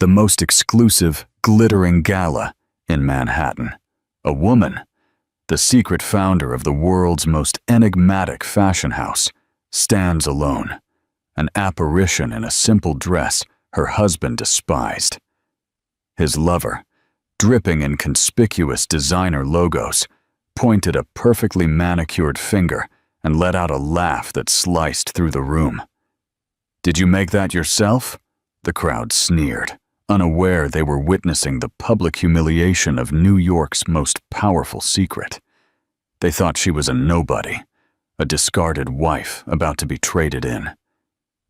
the most exclusive, glittering gala in Manhattan. A woman, the secret founder of the world's most enigmatic fashion house, stands alone, an apparition in a simple dress her husband despised. His lover, dripping in conspicuous designer logos, pointed a perfectly manicured finger and let out a laugh that sliced through the room. "Did you make that yourself?" The crowd sneered, unaware they were witnessing the public humiliation of New York's most powerful secret. They thought she was a nobody, a discarded wife about to be traded in.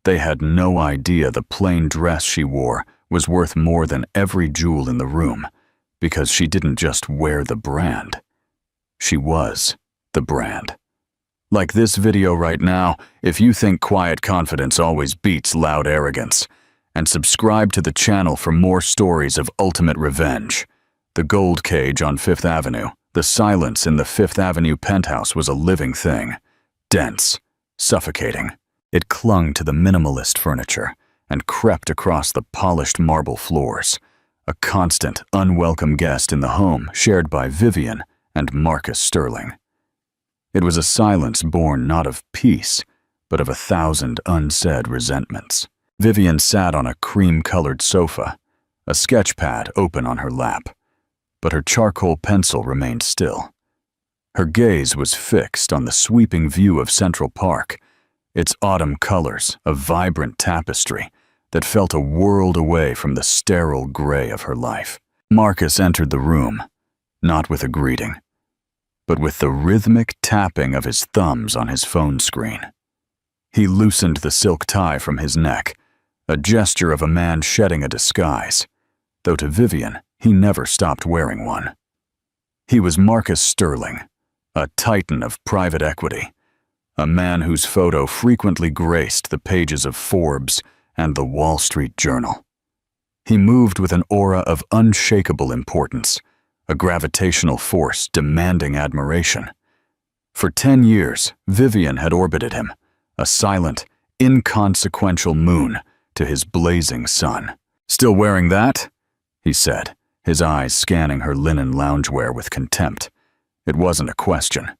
They had no idea the plain dress she wore was worth more than every jewel in the room, because she didn't just wear the brand. She was the brand. Like this video right now, if you think quiet confidence always beats loud arrogance, and subscribe to the channel for more stories of ultimate revenge. The gold cage on Fifth Avenue, the silence in the Fifth Avenue penthouse was a living thing, dense, suffocating. It clung to the minimalist furniture and crept across the polished marble floors, a constant, unwelcome guest in the home shared by Vivian and Marcus Sterling. It was a silence born not of peace, but of 1,000 unsaid resentments. Vivian sat on a cream-colored sofa, a sketch pad open on her lap, but her charcoal pencil remained still. Her gaze was fixed on the sweeping view of Central Park, its autumn colors a vibrant tapestry that felt a world away from the sterile gray of her life. Marcus entered the room, not with a greeting, but with the rhythmic tapping of his thumbs on his phone screen. He loosened the silk tie from his neck, a gesture of a man shedding a disguise, though to Vivian, he never stopped wearing one. He was Marcus Sterling, a titan of private equity, a man whose photo frequently graced the pages of Forbes and the Wall Street Journal. He moved with an aura of unshakable importance, a gravitational force demanding admiration. For 10 years, Vivian had orbited him, a silent, inconsequential moon to his blazing sun. "Still wearing that?" he said, his eyes scanning her linen loungewear with contempt. It wasn't a question.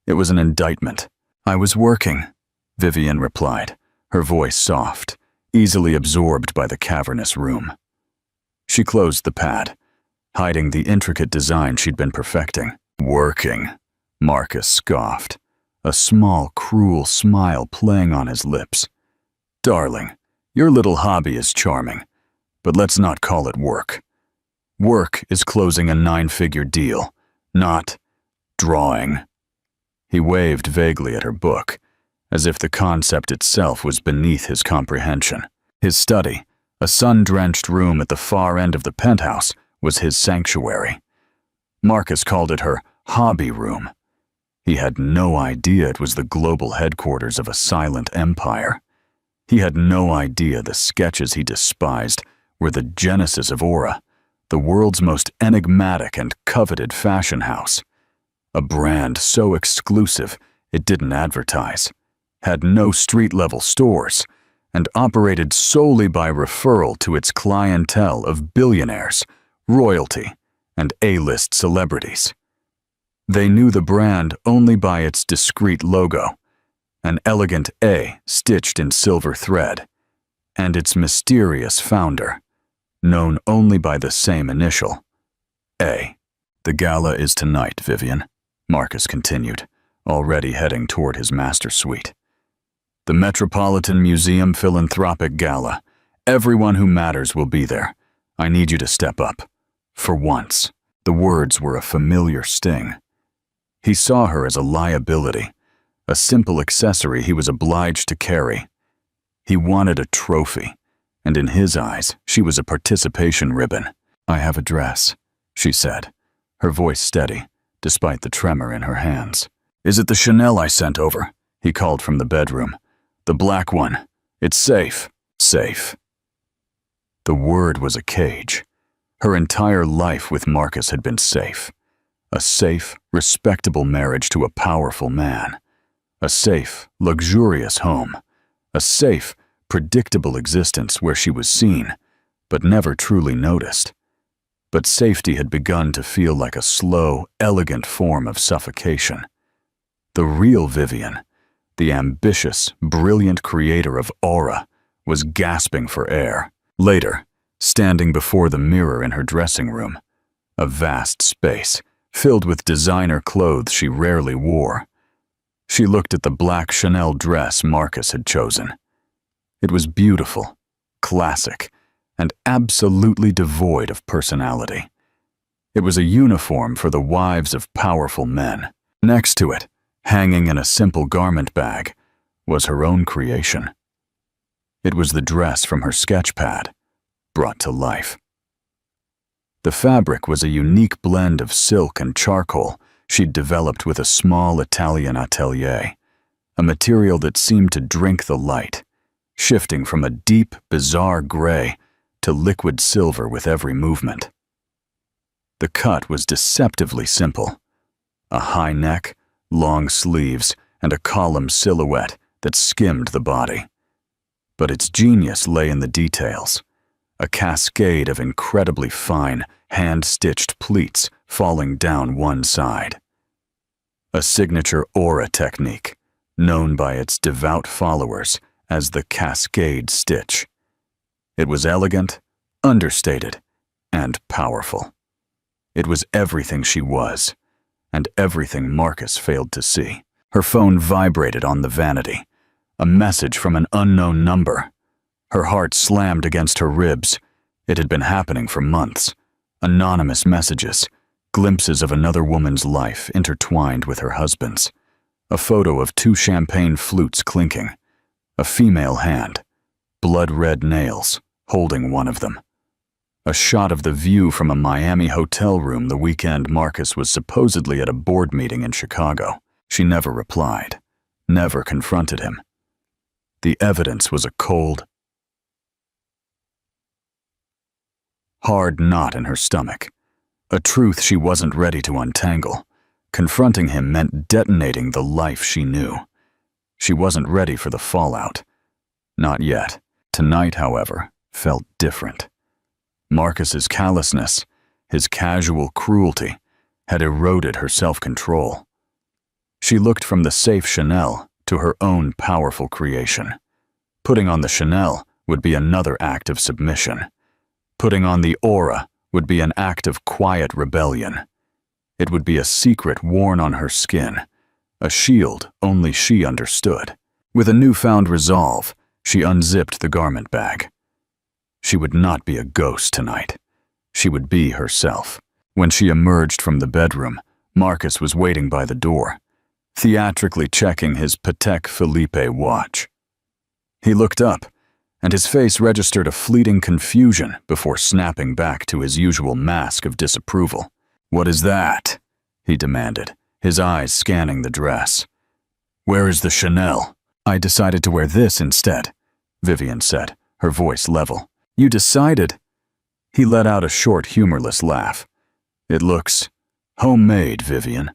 It was an indictment. "I was working," Vivian replied, her voice soft, easily absorbed by the cavernous room. She closed the pad, hiding the intricate design she'd been perfecting. "Working," Marcus scoffed, a small, cruel smile playing on his lips. "Darling, your little hobby is charming, but let's not call it work. Work is closing a 9-figure deal, not drawing." He waved vaguely at her book, as if the concept itself was beneath his comprehension. His study, a sun-drenched room at the far end of the penthouse, was his sanctuary. Marcus called it her hobby room. He had no idea it was the global headquarters of a silent empire. He had no idea the sketches he despised were the genesis of Aura, the world's most enigmatic and coveted fashion house. A brand so exclusive it didn't advertise, had no street-level stores, and operated solely by referral to its clientele of billionaires, royalty, and A-list celebrities. They knew the brand only by its discreet logo, an elegant A stitched in silver thread, and its mysterious founder, known only by the same initial, A. "The gala is tonight, Vivian," Marcus continued, already heading toward his master suite. "The Metropolitan Museum Philanthropic Gala. Everyone who matters will be there. I need you to step up. For once." The words were a familiar sting. He saw her as a liability, a simple accessory he was obliged to carry. He wanted a trophy, and in his eyes, she was a participation ribbon. "I have a dress," she said, her voice steady, despite the tremor in her hands. "Is it the Chanel I sent over?" he called from the bedroom. "The black one. It's safe." Safe. The word was a cage. Her entire life with Marcus had been safe. A safe, respectable marriage to a powerful man. A safe, luxurious home. A safe, predictable existence where she was seen, but never truly noticed. But safety had begun to feel like a slow, elegant form of suffocation. The real Vivian, the ambitious, brilliant creator of aura, was gasping for air. Later, standing before the mirror in her dressing room, a vast space filled with designer clothes she rarely wore, she looked at the black Chanel dress Marcus had chosen. It was beautiful, classic, and absolutely devoid of personality. It was a uniform for the wives of powerful men. Next to it, hanging in a simple garment bag, was her own creation. It was the dress from her sketchpad, brought to life. The fabric was a unique blend of silk and charcoal she'd developed with a small Italian atelier, a material that seemed to drink the light, shifting from a deep, bizarre gray to liquid silver with every movement. The cut was deceptively simple: a high neck, long sleeves, and a column silhouette that skimmed the body. But its genius lay in the details: a cascade of incredibly fine, hand-stitched pleats falling down one side. A signature aura technique, known by its devout followers as the cascade stitch. It was elegant, understated, and powerful. It was everything she was, and everything Marcus failed to see. Her phone vibrated on the vanity, a message from an unknown number. Her heart slammed against her ribs. It had been happening for months. Anonymous messages, glimpses of another woman's life intertwined with her husband's. A photo of two champagne flutes clinking. A female hand, blood-red nails, holding one of them. A shot of the view from a Miami hotel room the weekend Marcus was supposedly at a board meeting in Chicago. She never replied, never confronted him. The evidence was a cold, hard knot in her stomach, a truth she wasn't ready to untangle. Confronting him meant detonating the life she knew. She wasn't ready for the fallout. Not yet. Tonight, however, felt different. Marcus's callousness, his casual cruelty, had eroded her self-control. She looked from the safe Chanel to her own powerful creation. Putting on the Chanel would be another act of submission. Putting on the aura would be an act of quiet rebellion. It would be a secret worn on her skin, a shield only she understood. With a newfound resolve, she unzipped the garment bag. She would not be a ghost tonight. She would be herself. When she emerged from the bedroom, Marcus was waiting by the door, theatrically checking his Patek Philippe watch. He looked up, and his face registered a fleeting confusion before snapping back to his usual mask of disapproval. "What is that?" he demanded, his eyes scanning the dress. "Where is the Chanel?" "I decided to wear this instead," Vivian said, her voice level. "You decided?" He let out a short, humorless laugh. "It looks homemade, Vivian.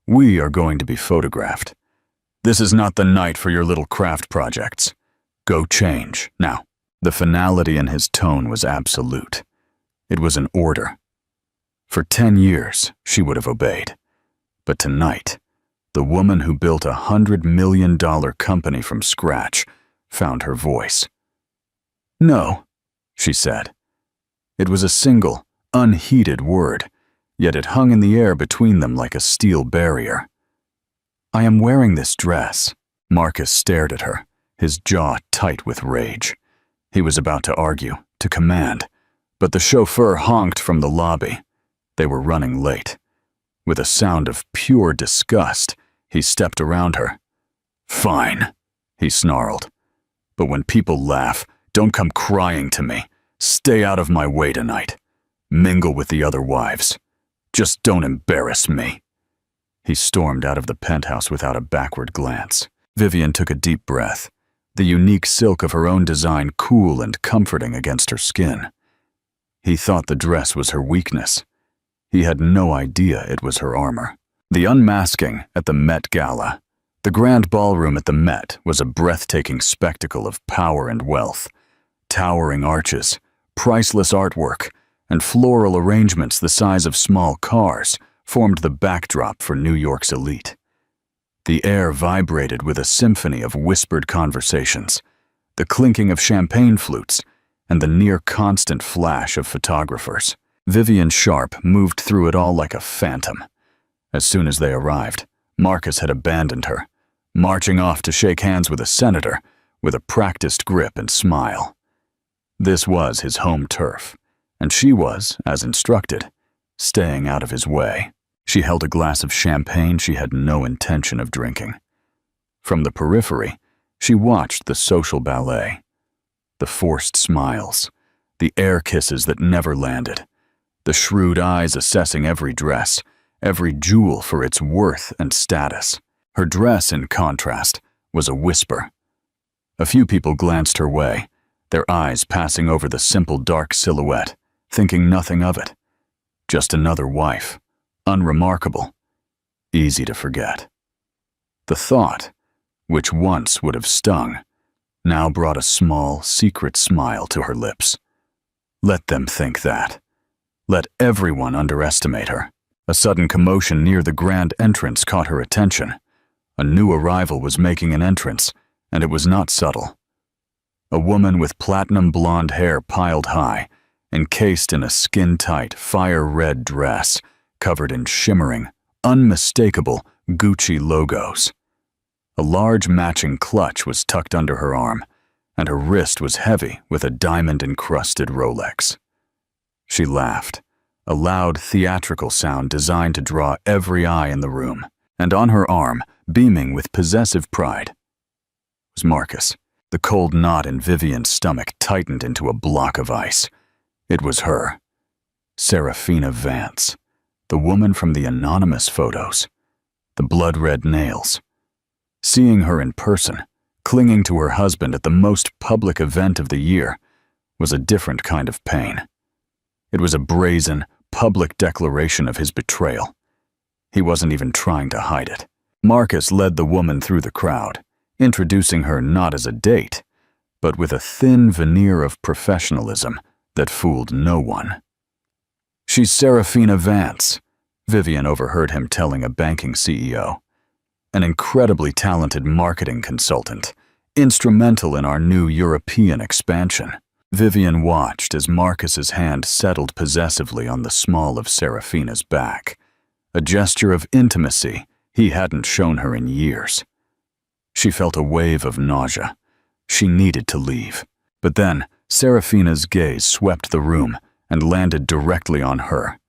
We are going to be photographed. This is not the night for your little craft projects. Go change, now." The finality in his tone was absolute. It was an order. For 10 years, she would have obeyed. But tonight, the woman who built a $100 million company from scratch found her voice. "No," she said. It was a single, unheeded word, yet it hung in the air between them like a steel barrier. "I am wearing this dress." Marcus stared at her, his jaw tight with rage. He was about to argue, to command, but the chauffeur honked from the lobby. They were running late. With a sound of pure disgust, he stepped around her. "Fine," he snarled. "But when people laugh, don't come crying to me. Stay out of my way tonight. Mingle with the other wives. Just don't embarrass me." He stormed out of the penthouse without a backward glance. Vivian took a deep breath, the unique silk of her own design cool and comforting against her skin. He thought the dress was her weakness. He had no idea it was her armor. The unmasking at the Met Gala. The grand ballroom at the Met was a breathtaking spectacle of power and wealth. Towering arches, Priceless artwork and floral arrangements the size of small cars formed the backdrop for New York's elite. The air vibrated with a symphony of whispered conversations, the clinking of champagne flutes, and the near-constant flash of photographers. Vivian Sharp moved through it all like a phantom. As soon as they arrived, Marcus had abandoned her, marching off to shake hands with a senator with a practiced grip and smile. This was his home turf, and she was, as instructed, staying out of his way. She held a glass of champagne she had no intention of drinking. From the periphery, she watched the social ballet. The forced smiles, the air kisses that never landed, the shrewd eyes assessing every dress, every jewel for its worth and status. Her dress, in contrast, was a whisper. A few people glanced her way, their eyes passing over the simple dark silhouette, thinking nothing of it. Just another wife, unremarkable, easy to forget. The thought, which once would have stung, now brought a small, secret smile to her lips. Let them think that. Let everyone underestimate her. A sudden commotion near the grand entrance caught her attention. A new arrival was making an entrance, and it was not subtle. A woman with platinum blonde hair piled high, encased in a skin-tight, fire-red dress, covered in shimmering, unmistakable Gucci logos. A large matching clutch was tucked under her arm, and her wrist was heavy with a diamond-encrusted Rolex. She laughed, a loud theatrical sound designed to draw every eye in the room, and on her arm, beaming with possessive pride, was Marcus. The cold knot in Vivian's stomach tightened into a block of ice. It was her, Serafina Vance, the woman from the anonymous photos, the blood-red nails. Seeing her in person, clinging to her husband at the most public event of the year, was a different kind of pain. It was a brazen, public declaration of his betrayal. He wasn't even trying to hide it. Marcus led the woman through the crowd, introducing her not as a date, but with a thin veneer of professionalism that fooled no one. "She's Serafina Vance," Vivian overheard him telling a banking CEO. "An incredibly talented marketing consultant, instrumental in our new European expansion." Vivian watched as Marcus's hand settled possessively on the small of Serafina's back, a gesture of intimacy he hadn't shown her in years. She felt a wave of nausea. She needed to leave. But then, Serafina's gaze swept the room and landed directly on her.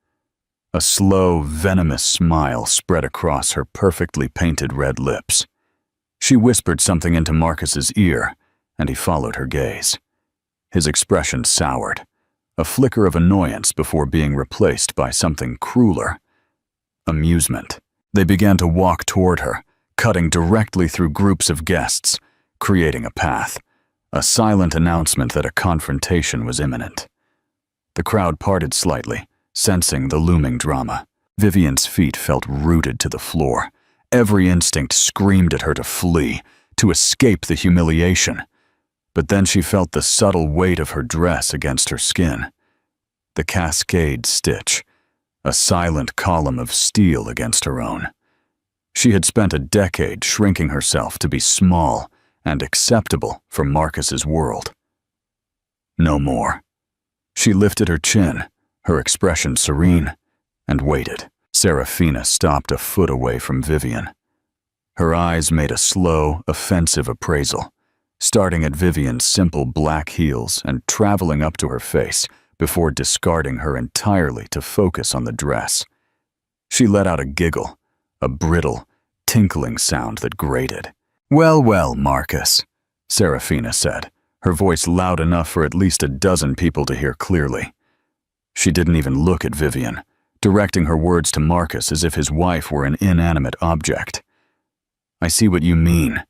A slow, venomous smile spread across her perfectly painted red lips. She whispered something into Marcus's ear, and he followed her gaze. His expression soured, a flicker of annoyance before being replaced by something crueler. Amusement. They began to walk toward her, cutting directly through groups of guests, creating a path, a silent announcement that a confrontation was imminent. The crowd parted slightly, sensing the looming drama. Vivian's feet felt rooted to the floor. Every instinct screamed at her to flee, to escape the humiliation. But then she felt the subtle weight of her dress against her skin. The cascade stitch, a silent column of steel against her own. She had spent a decade shrinking herself to be small and acceptable for Marcus's world. No more. She lifted her chin, her expression serene, and waited. Serafina stopped a foot away from Vivian. Her eyes made a slow, offensive appraisal, starting at Vivian's simple black heels and traveling up to her face before discarding her entirely to focus on the dress. She let out a giggle, a brittle, tinkling sound that grated. "Well, well, Marcus," Serafina said, her voice loud enough for at least a dozen people to hear clearly. She didn't even look at Vivian, directing her words to Marcus as if his wife were an inanimate object. "I see what you mean.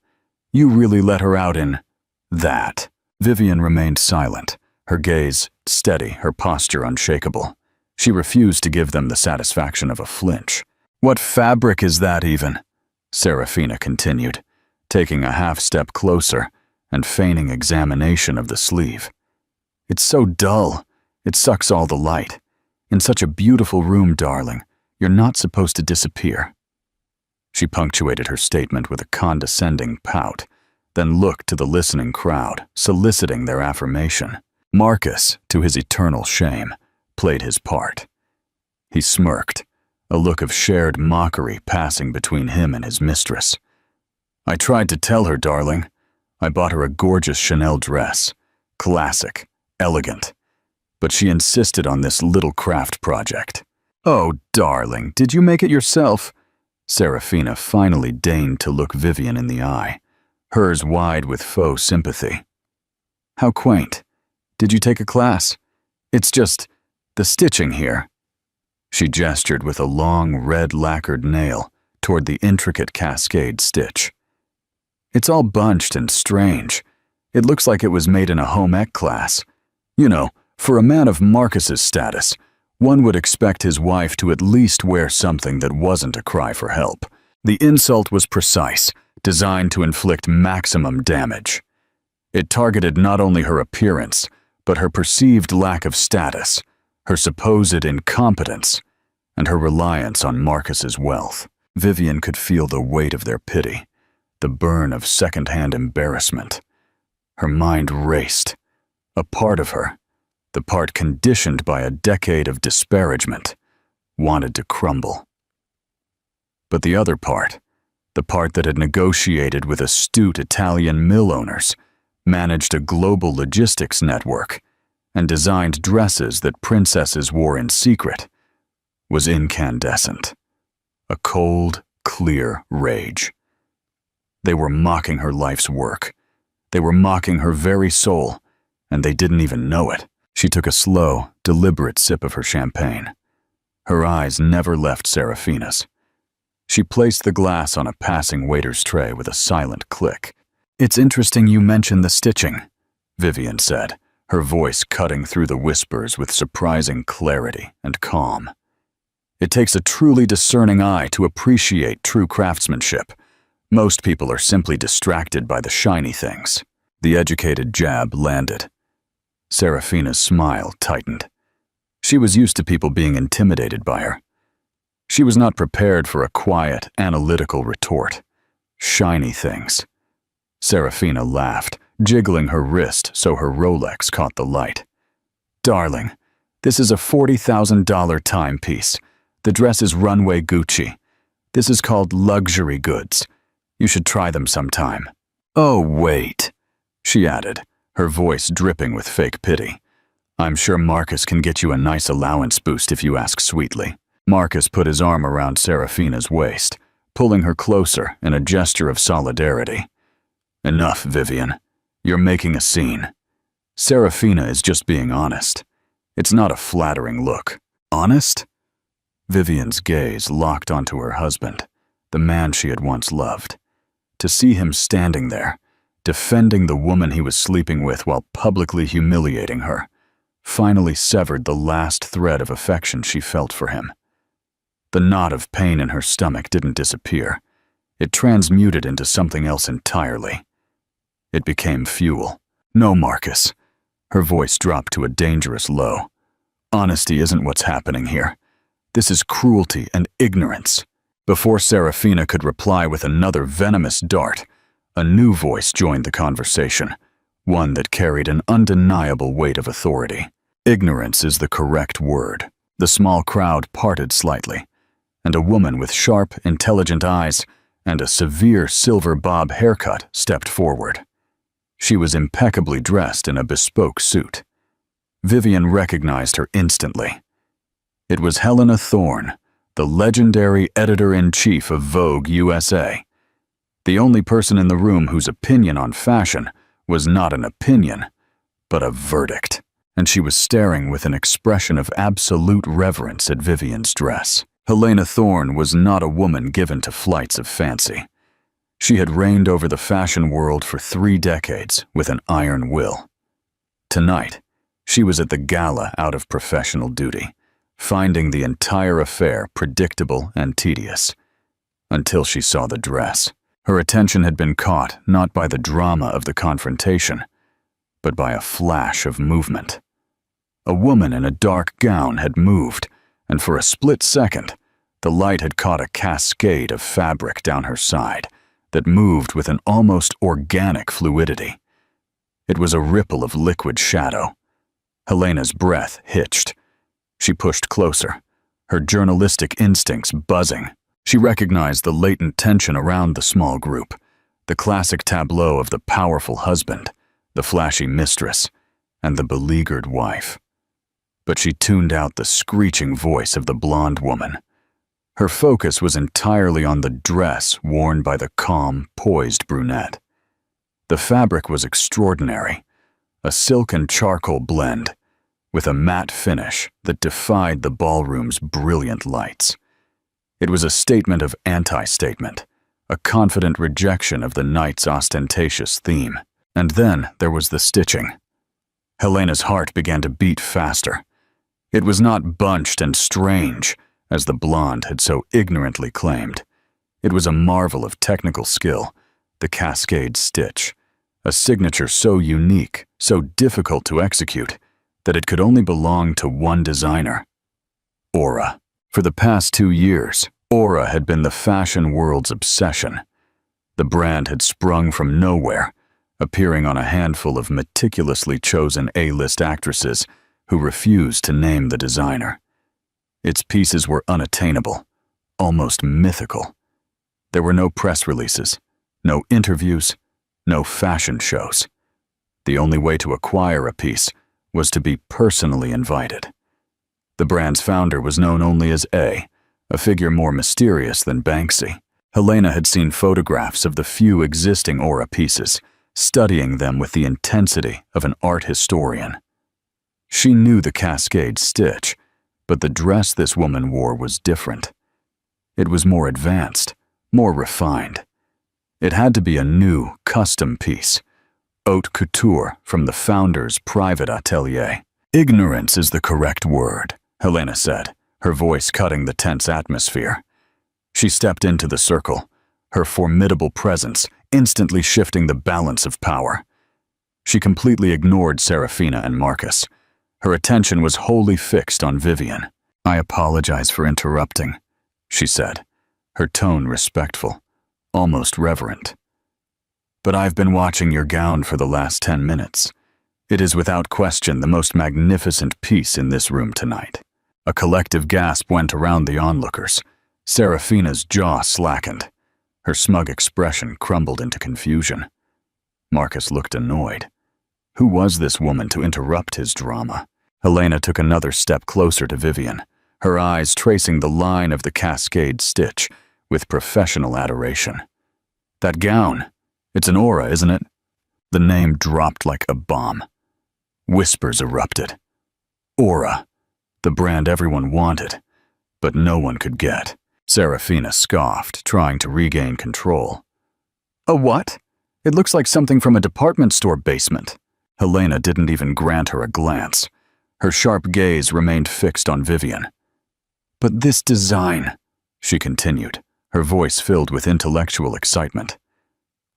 You really let her out in that." Vivian remained silent, her gaze steady, her posture unshakable. She refused to give them the satisfaction of a flinch. "What fabric is that even?" Serafina continued, taking a half step closer and feigning examination of the sleeve. It's so dull. It sucks all the light. In such a beautiful room, darling, you're not supposed to disappear." She punctuated her statement with a condescending pout, then looked to the listening crowd, soliciting their affirmation. Marcus, to his eternal shame, played his part. He smirked, a look of shared mockery passing between him and his mistress. "I tried to tell her, darling. I bought her a gorgeous Chanel dress. Classic, elegant. But she insisted on this little craft project." "Oh, darling, did you make it yourself?" Serafina finally deigned to look Vivian in the eye, hers wide with faux sympathy. "How quaint. Did you take a class? It's just the stitching here." She gestured with a long, red lacquered nail toward the intricate cascade stitch. "It's all bunched and strange. It looks like it was made in a home ec class. You know, for a man of Marcus's status, one would expect his wife to at least wear something that wasn't a cry for help." The insult was precise, designed to inflict maximum damage. It targeted not only her appearance, but her perceived lack of status, her supposed incompetence, and her reliance on Marcus's wealth. Vivian could feel the weight of their pity, the burn of second-hand embarrassment. Her mind raced. A part of her, the part conditioned by a decade of disparagement, wanted to crumble. But the other part, the part that had negotiated with astute Italian mill owners, managed a global logistics network, and designed dresses that princesses wore in secret, was incandescent. A cold, clear rage. They were mocking her life's work. They were mocking her very soul, and they didn't even know it. She took a slow, deliberate sip of her champagne. Her eyes never left Serafina's. She placed the glass on a passing waiter's tray with a silent click. "It's interesting you mention the stitching," Vivian said, her voice cutting through the whispers with surprising clarity and calm. "It takes a truly discerning eye to appreciate true craftsmanship. Most people are simply distracted by the shiny things." The educated jab landed. Serafina's smile tightened. She was used to people being intimidated by her. She was not prepared for a quiet, analytical retort. Shiny things. Serafina laughed, jiggling her wrist so her Rolex caught the light. "Darling, this is a $40,000 timepiece. The dress is runway Gucci. This is called luxury goods. You should try them sometime." "Oh, wait," she added, her voice dripping with fake pity. "I'm sure Marcus can get you a nice allowance boost if you ask sweetly." Marcus put his arm around Serafina's waist, pulling her closer in a gesture of solidarity. "Enough, Vivian. You're making a scene. Serafina is just being honest. It's not a flattering look." "Honest?" Vivian's gaze locked onto her husband, the man she had once loved. To see him standing there, defending the woman he was sleeping with while publicly humiliating her, finally severed the last thread of affection she felt for him. The knot of pain in her stomach didn't disappear. It transmuted into something else entirely. It became fuel. "No, Marcus." Her voice dropped to a dangerous low. "Honesty isn't what's happening here. This is cruelty and ignorance." Before Serafina could reply with another venomous dart, a new voice joined the conversation, one that carried an undeniable weight of authority. Ignorance is the correct word. The small crowd parted slightly, and a woman with sharp, intelligent eyes and a severe silver bob haircut stepped forward. She was impeccably dressed in a bespoke suit. Vivian recognized her instantly. It was Helena Thorne, the legendary editor-in-chief of Vogue USA. The only person in the room whose opinion on fashion was not an opinion, but a verdict, and she was staring with an expression of absolute reverence at Vivian's dress. Helena Thorne was not a woman given to flights of fancy. She had reigned over the fashion world for 3 decades with an iron will. Tonight, she was at the gala out of professional duty, finding the entire affair predictable and tedious, until she saw the dress. Her attention had been caught not by the drama of the confrontation, but by a flash of movement. A woman in a dark gown had moved, and for a split second, the light had caught a cascade of fabric down her side that moved with an almost organic fluidity. It was a ripple of liquid shadow. Helena's breath hitched. She pushed closer, her journalistic instincts buzzing. She recognized the latent tension around the small group, the classic tableau of the powerful husband, the flashy mistress, and the beleaguered wife. But she tuned out the screeching voice of the blonde woman. Her focus was entirely on the dress worn by the calm, poised brunette. The fabric was extraordinary, a silk and charcoal blend, with a matte finish that defied the ballroom's brilliant lights. It was a statement of anti-statement, a confident rejection of the night's ostentatious theme. And then there was the stitching. Helena's heart began to beat faster. It was not bunched and strange, as the blonde had so ignorantly claimed. It was a marvel of technical skill, the cascade stitch, a signature so unique, so difficult to execute, that it could only belong to one designer. Aura. For the past 2 years, Aura had been the fashion world's obsession. The brand had sprung from nowhere, appearing on a handful of meticulously chosen A-list actresses who refused to name the designer. Its pieces were unattainable, almost mythical. There were no press releases, no interviews, no fashion shows. The only way to acquire a piece was to be personally invited. The brand's founder was known only as A figure more mysterious than Banksy. Helena had seen photographs of the few existing Aura pieces, studying them with the intensity of an art historian. She knew the cascade stitch, but the dress this woman wore was different. It was more advanced, more refined. It had to be a new, custom piece, haute couture from the founder's private atelier. Ignorance is the correct word, Helena said, her voice cutting the tense atmosphere. She stepped into the circle, her formidable presence instantly shifting the balance of power. She completely ignored Serafina and Marcus. Her attention was wholly fixed on Vivian. "I apologize for interrupting," she said, her tone respectful, almost reverent. "But I've been watching your gown for the last 10 minutes. It is without question the most magnificent piece in this room tonight." A collective gasp went around the onlookers. Serafina's jaw slackened. Her smug expression crumbled into confusion. Marcus looked annoyed. Who was this woman to interrupt his drama? Helena took another step closer to Vivian, her eyes tracing the line of the cascade stitch with professional adoration. "That gown, it's an Aura, isn't it?" The name dropped like a bomb. Whispers erupted. Aura, the brand everyone wanted, but no one could get. Serafina scoffed, trying to regain control. "A what? It looks like something from a department store basement." Helena didn't even grant her a glance. Her sharp gaze remained fixed on Vivian. "But this design," she continued, her voice filled with intellectual excitement.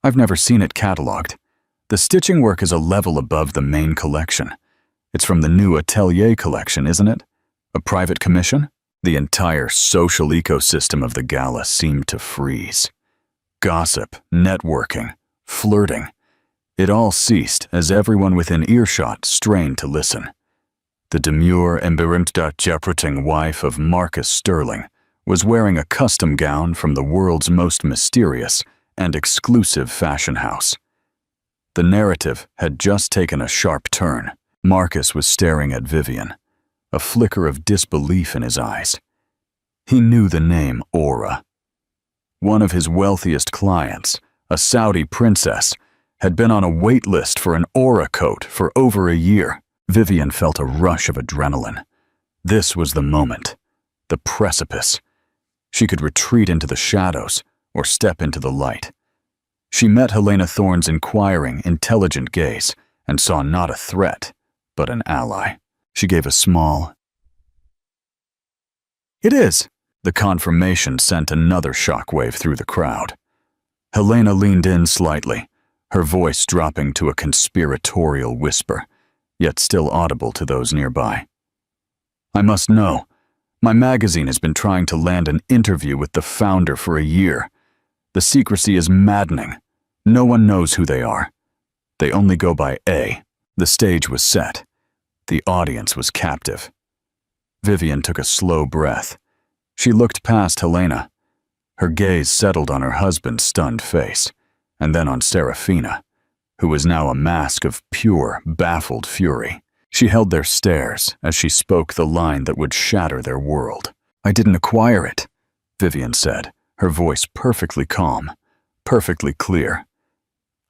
"I've never seen it cataloged. The stitching work is a level above the main collection. It's from the new Atelier collection, isn't it? A private commission?" The entire social ecosystem of the gala seemed to freeze. Gossip, networking, flirting. It all ceased as everyone within earshot strained to listen. The demure and berühmte wife of Marcus Sterling was wearing a custom gown from the world's most mysterious and exclusive fashion house. The narrative had just taken a sharp turn. Marcus was staring at Vivian, a flicker of disbelief in his eyes. He knew the name Aura. One of his wealthiest clients, a Saudi princess, had been on a wait list for an Aura coat for over a year. Vivian felt a rush of adrenaline. This was the moment, the precipice. She could retreat into the shadows or step into the light. She met Helena Thorne's inquiring, intelligent gaze and saw not a threat, but an ally. She gave a small, "It is." The confirmation sent another shockwave through the crowd. Helena leaned in slightly, her voice dropping to a conspiratorial whisper. yet still audible to those nearby. "I must know. My magazine has been trying to land an interview with the founder for a year. The secrecy is maddening. No one knows who they are. They only go by A." The stage was set. The audience was captive. Vivian took a slow breath. She looked past Helena. Her gaze settled on her husband's stunned face, and then on Serafina, who was now a mask of pure, baffled fury. She held their stares as she spoke the line that would shatter their world. "I didn't acquire it," Vivian said, her voice perfectly calm, perfectly clear.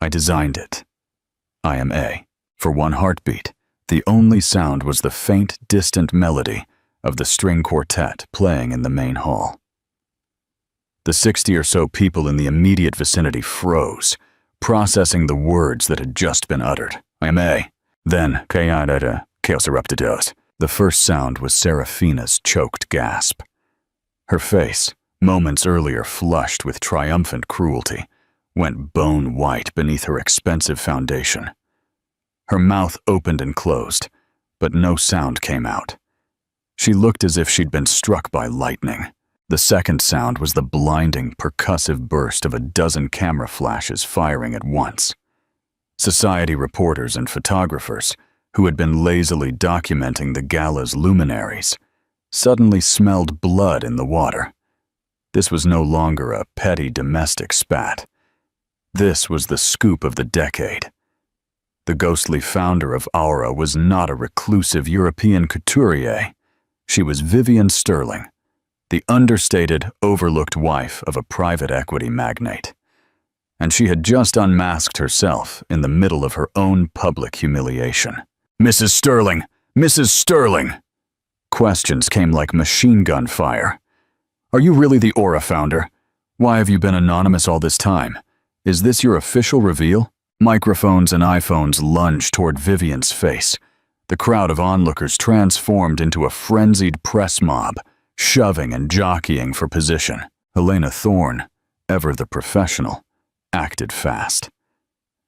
"I designed it. I am A." For one heartbeat, the only sound was the faint, distant melody of the string quartet playing in the main hall. The 60 or so people in the immediate vicinity froze, processing the words that had just been uttered. "I am A." Then, chaos erupted. The first sound was Serafina's choked gasp. Her face, moments earlier flushed with triumphant cruelty, went bone white beneath her expensive foundation. Her mouth opened and closed, but no sound came out. She looked as if she'd been struck by lightning. The second sound was the blinding, percussive burst of a dozen camera flashes firing at once. Society reporters and photographers, who had been lazily documenting the gala's luminaries, suddenly smelled blood in the water. This was no longer a petty domestic spat. This was the scoop of the decade. The ghostly founder of Aura was not a reclusive European couturier. She was Vivian Sterling, the understated, overlooked wife of a private equity magnate. And she had just unmasked herself in the middle of her own public humiliation. "Mrs. Sterling! Mrs. Sterling!" Questions came like machine gun fire. "Are you really the Aura founder? Why have you been anonymous all this time? Is this your official reveal?" Microphones and iPhones lunged toward Vivian's face. The crowd of onlookers transformed into a frenzied press mob, shoving and jockeying for position. Helena Thorne, ever the professional, acted fast.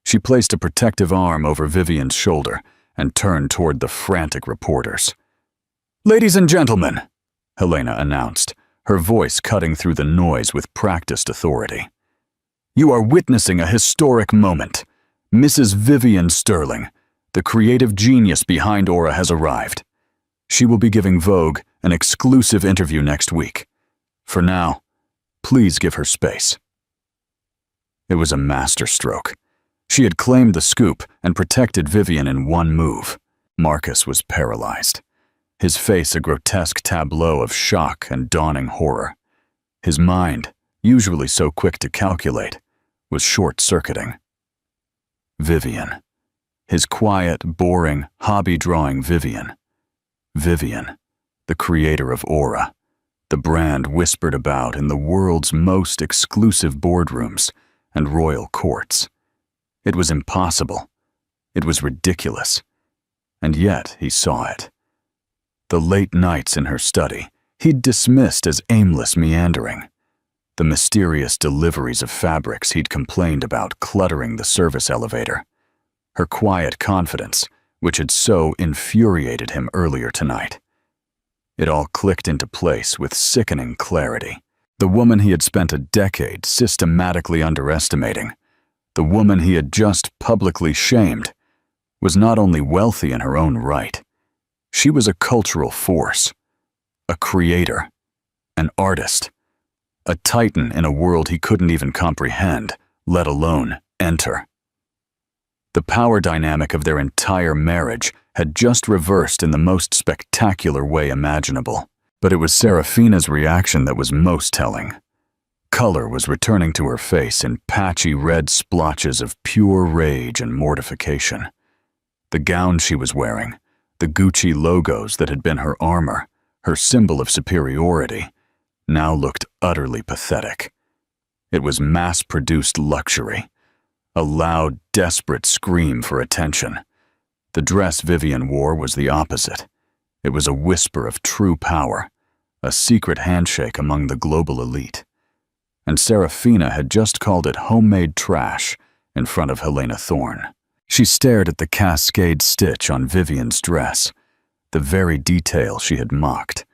She placed a protective arm over Vivian's shoulder and turned toward the frantic reporters. "Ladies and gentlemen," Helena announced, her voice cutting through the noise with practiced authority. "You are witnessing a historic moment. Mrs. Vivian Sterling, the creative genius behind Aura, has arrived. She will be giving Vogue an exclusive interview next week. For now, please give her space." It was a masterstroke. She had claimed the scoop and protected Vivian in one move. Marcus was paralyzed, his face a grotesque tableau of shock and dawning horror. His mind, usually so quick to calculate, was short-circuiting. Vivian. His quiet, boring, hobby-drawing Vivian. Vivian, the creator of Aura, the brand whispered about in the world's most exclusive boardrooms and royal courts. It was impossible. It was ridiculous. And yet he saw it. The late nights in her study he'd dismissed as aimless meandering. The mysterious deliveries of fabrics he'd complained about cluttering the service elevator. Her quiet confidence, which had so infuriated him earlier tonight. It all clicked into place with sickening clarity. The woman he had spent a decade systematically underestimating, the woman he had just publicly shamed, was not only wealthy in her own right. She was a cultural force, a creator, an artist, a titan in a world he couldn't even comprehend, let alone enter. The power dynamic of their entire marriage had just reversed in the most spectacular way imaginable. But it was Serafina's reaction that was most telling. Color was returning to her face in patchy red splotches of pure rage and mortification. The gown she was wearing, the Gucci logos that had been her armor, her symbol of superiority, now looked utterly pathetic. It was mass-produced luxury, a loud, desperate scream for attention. The dress Vivian wore was the opposite. It was a whisper of true power, a secret handshake among the global elite. And Serafina had just called it homemade trash in front of Helena Thorne. She stared at the cascade stitch on Vivian's dress, the very detail she had mocked,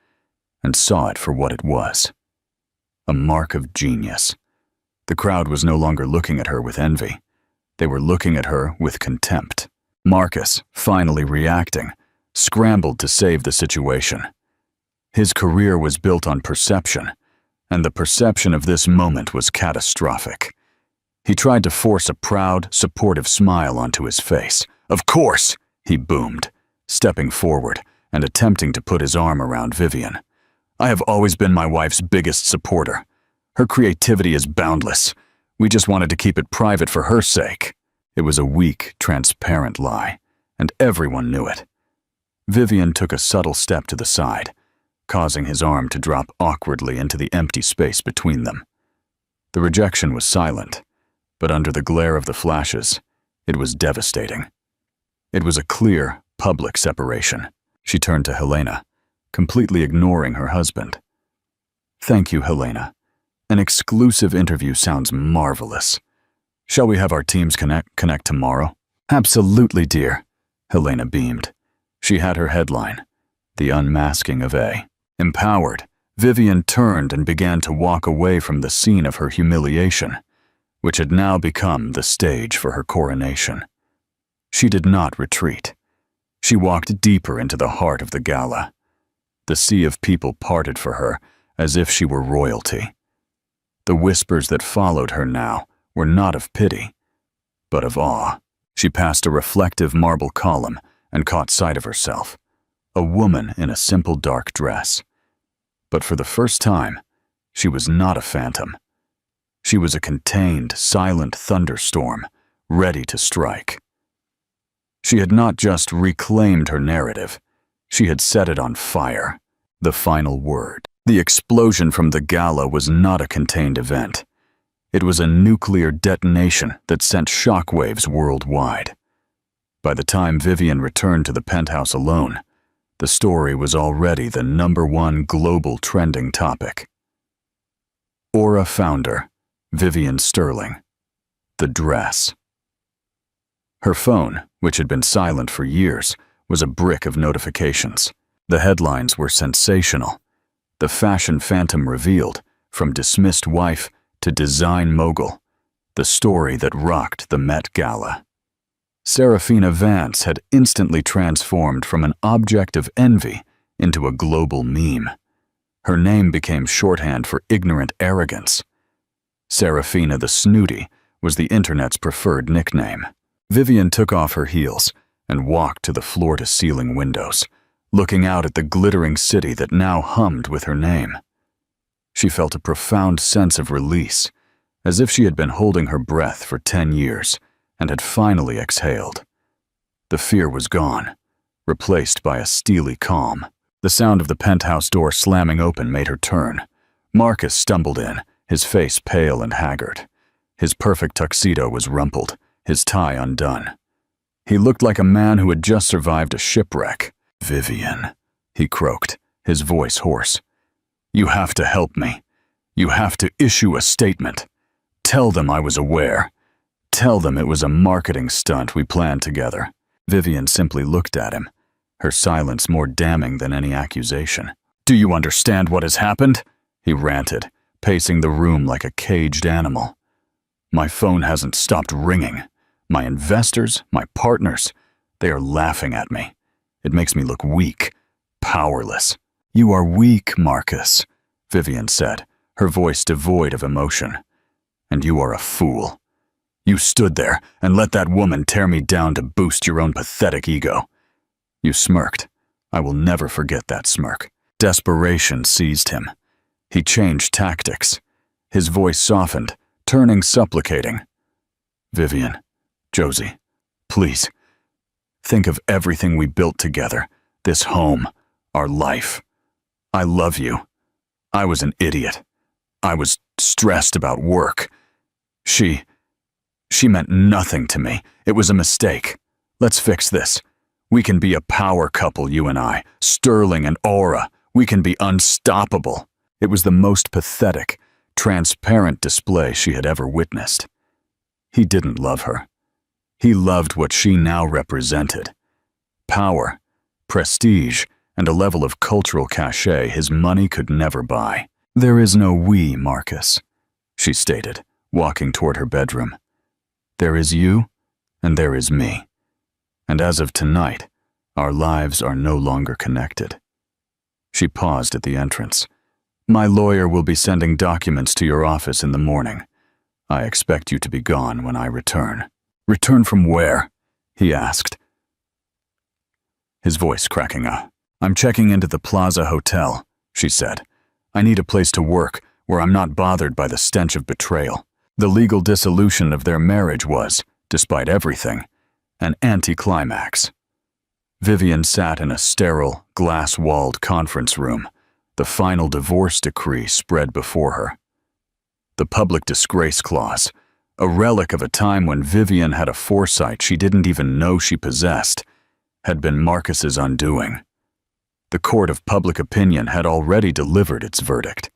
and saw it for what it was. A mark of genius. The crowd was no longer looking at her with envy. They were looking at her with contempt. Marcus, finally reacting, scrambled to save the situation. His career was built on perception, and the perception of this moment was catastrophic. He tried to force a proud, supportive smile onto his face. "Of course," he boomed, stepping forward and attempting to put his arm around Vivian. "I have always been my wife's biggest supporter. Her creativity is boundless. We just wanted to keep it private for her sake." It was a weak, transparent lie, and everyone knew it. Vivian took a subtle step to the side, causing his arm to drop awkwardly into the empty space between them. The rejection was silent, but under the glare of the flashes, it was devastating. It was a clear, public separation. She turned to Helena, completely ignoring her husband. "Thank you, Helena. An exclusive interview sounds marvelous. Shall we have our teams connect tomorrow?" "Absolutely, dear," Helena beamed. She had her headline, "The Unmasking of A." Empowered, Vivian turned and began to walk away from the scene of her humiliation, which had now become the stage for her coronation. She did not retreat. She walked deeper into the heart of the gala. The sea of people parted for her as if she were royalty. The whispers that followed her now were not of pity, but of awe. She passed a reflective marble column and caught sight of herself, a woman in a simple dark dress. But for the first time, she was not a phantom. She was a contained, silent thunderstorm, ready to strike. She had not just reclaimed her narrative, she had set it on fire. The final word. The explosion from the gala was not a contained event. It was a nuclear detonation that sent shockwaves worldwide. By the time Vivian returned to the penthouse alone, the story was already the #1 global trending topic. Aura founder, Vivian Sterling. The dress. Her phone, which had been silent for years, was a brick of notifications. The headlines were sensational. The fashion phantom revealed, from dismissed wife to design mogul, the story that rocked the Met Gala. Serafina Vance had instantly transformed from an object of envy into a global meme. Her name became shorthand for ignorant arrogance. Serafina the Snooty was the internet's preferred nickname. Vivian took off her heels and walked to the floor-to-ceiling windows, looking out at the glittering city that now hummed with her name. She felt a profound sense of release, as if she had been holding her breath for 10 years and had finally exhaled. The fear was gone, replaced by a steely calm. The sound of the penthouse door slamming open made her turn. Marcus stumbled in, his face pale and haggard. His perfect tuxedo was rumpled, his tie undone. He looked like a man who had just survived a shipwreck. "Vivian," he croaked, his voice hoarse. "You have to help me. You have to issue a statement. Tell them I was aware. Tell them it was a marketing stunt we planned together." Vivian simply looked at him, her silence more damning than any accusation. "Do you understand what has happened?" he ranted, pacing the room like a caged animal. "My phone hasn't stopped ringing. My investors, my partners, they are laughing at me. It makes me look weak, powerless." "You are weak, Marcus," Vivian said, her voice devoid of emotion. "And you are a fool. You stood there and let that woman tear me down to boost your own pathetic ego." You smirked. I will never forget that smirk. Desperation seized him. He changed tactics. His voice softened, turning supplicating. "Vivian, Josie, please. Think of everything we built together, this home, our life. I love you. I was an idiot. I was stressed about work. She meant nothing to me. It was a mistake. Let's fix this. We can be a power couple, you and I. Sterling and Aura. We can be unstoppable." It was the most pathetic, transparent display she had ever witnessed. He didn't love her. He loved what she now represented. Power, prestige, and a level of cultural cachet his money could never buy. "There is no we, Marcus," she stated, walking toward her bedroom. "There is you, and there is me. And as of tonight, our lives are no longer connected." She paused at the entrance. "My lawyer will be sending documents to your office in the morning. I expect you to be gone when I return." "Return from where?" he asked, his voice cracking up. "I'm checking into the Plaza Hotel," she said. "I need a place to work where I'm not bothered by the stench of betrayal." The legal dissolution of their marriage was, despite everything, an anticlimax. Vivian sat in a sterile, glass-walled conference room, the final divorce decree spread before her. The public disgrace clause, a relic of a time when Vivian had a foresight she didn't even know she possessed, had been Marcus's undoing. The court of public opinion had already delivered its verdict,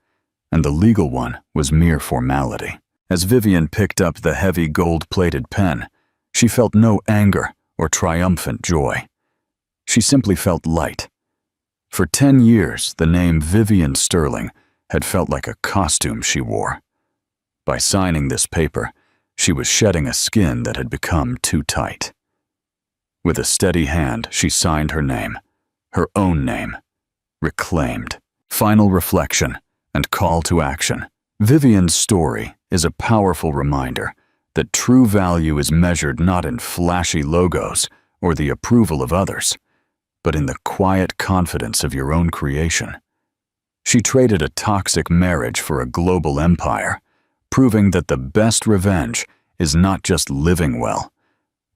and the legal one was mere formality. As Vivian picked up the heavy gold-plated pen, she felt no anger or triumphant joy. She simply felt light. For 10 years, the name Vivian Sterling had felt like a costume she wore. By signing this paper, she was shedding a skin that had become too tight. With a steady hand, she signed her name, her own name, reclaimed. Final reflection and call to action. Vivian's story is a powerful reminder that true value is measured not in flashy logos or the approval of others, but in the quiet confidence of your own creation. She traded a toxic marriage for a global empire, proving that the best revenge is not just living well,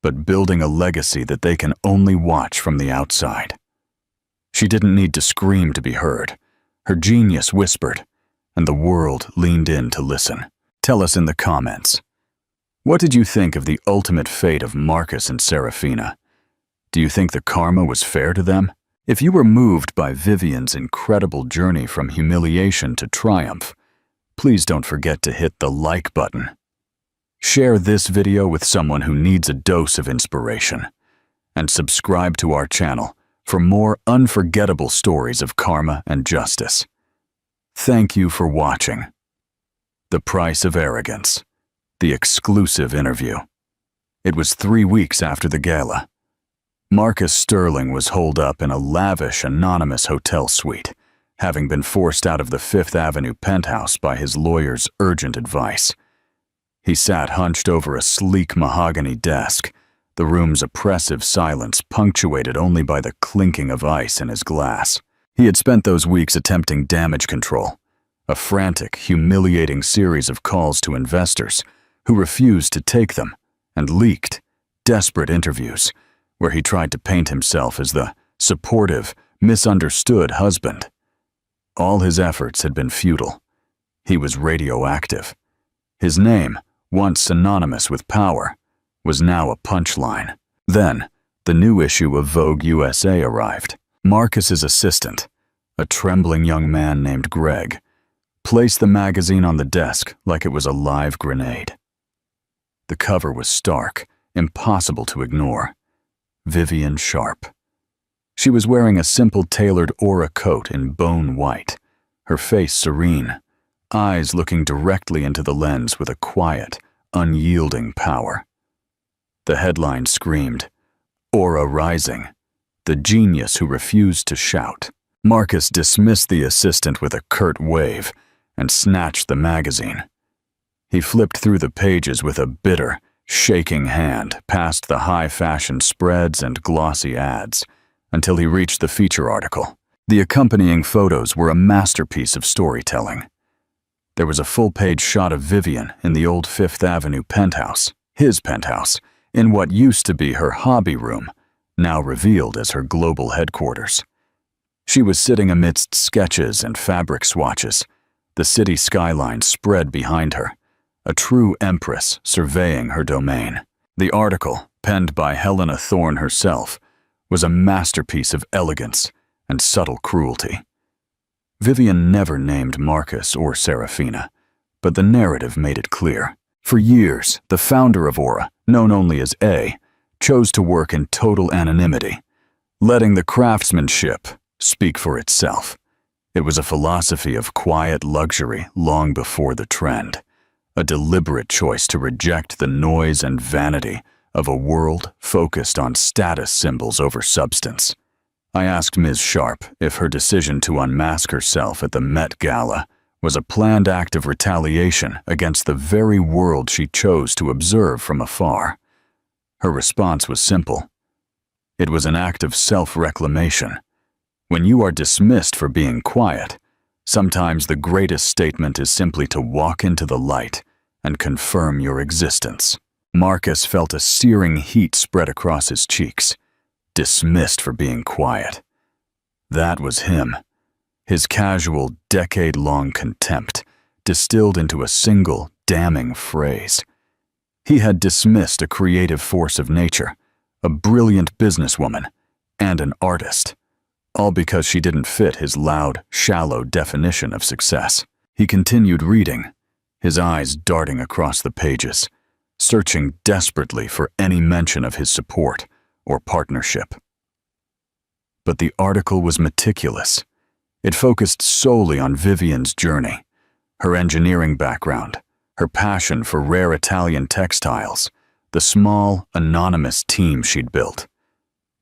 but building a legacy that they can only watch from the outside. She didn't need to scream to be heard. Her genius whispered, and the world leaned in to listen. Tell us in the comments. What did you think of the ultimate fate of Marcus and Serafina? Do you think the karma was fair to them? If you were moved by Vivian's incredible journey from humiliation to triumph, please don't forget to hit the like button. Share this video with someone who needs a dose of inspiration, and subscribe to our channel for more unforgettable stories of karma and justice. Thank you for watching. The Price of Arrogance, the exclusive interview. It was 3 weeks after the gala. Marcus Sterling was holed up in a lavish, anonymous hotel suite, having been forced out of the Fifth Avenue penthouse by his lawyer's urgent advice. He sat hunched over a sleek mahogany desk, the room's oppressive silence punctuated only by the clinking of ice in his glass. He had spent those weeks attempting damage control, a frantic, humiliating series of calls to investors who refused to take them, and leaked, desperate interviews where he tried to paint himself as the supportive, misunderstood husband. All his efforts had been futile. He was radioactive. His name, once synonymous with power, was now a punchline. Then, the new issue of Vogue USA arrived. Marcus's assistant, a trembling young man named Greg, placed the magazine on the desk like it was a live grenade. The cover was stark, impossible to ignore. Vivian Sharp. She was wearing a simple tailored aura coat in bone white, her face serene, eyes looking directly into the lens with a quiet, unyielding power. The headline screamed, "Aura Rising, the genius who refused to shout." Marcus dismissed the assistant with a curt wave and snatched the magazine. He flipped through the pages with a bitter, shaking hand past the high-fashion spreads and glossy ads until he reached the feature article. The accompanying photos were a masterpiece of storytelling. There was a full-page shot of Vivian in the old Fifth Avenue penthouse, his penthouse, in what used to be her hobby room, now revealed as her global headquarters. She was sitting amidst sketches and fabric swatches, the city skyline spread behind her, a true empress surveying her domain. The article, penned by Helena Thorne herself, was a masterpiece of elegance and subtle cruelty. Vivian never named Marcus or Serafina, but the narrative made it clear. For years, the founder of Aura, known only as A, chose to work in total anonymity, letting the craftsmanship speak for itself. It was a philosophy of quiet luxury long before the trend, a deliberate choice to reject the noise and vanity of a world focused on status symbols over substance. I asked Ms. Sharp if her decision to unmask herself at the Met Gala was a planned act of retaliation against the very world she chose to observe from afar. Her response was simple. It was an act of self-reclamation. When you are dismissed for being quiet, sometimes the greatest statement is simply to walk into the light and confirm your existence. Marcus felt a searing heat spread across his cheeks. Dismissed for being quiet. That was him. His casual, decade-long contempt distilled into a single, damning phrase. He had dismissed a creative force of nature, a brilliant businesswoman, and an artist, all because she didn't fit his loud, shallow definition of success. He continued reading, his eyes darting across the pages, searching desperately for any mention of his support or partnership. But the article was meticulous. It focused solely on Vivian's journey, her engineering background, her passion for rare Italian textiles, the small, anonymous team she'd built.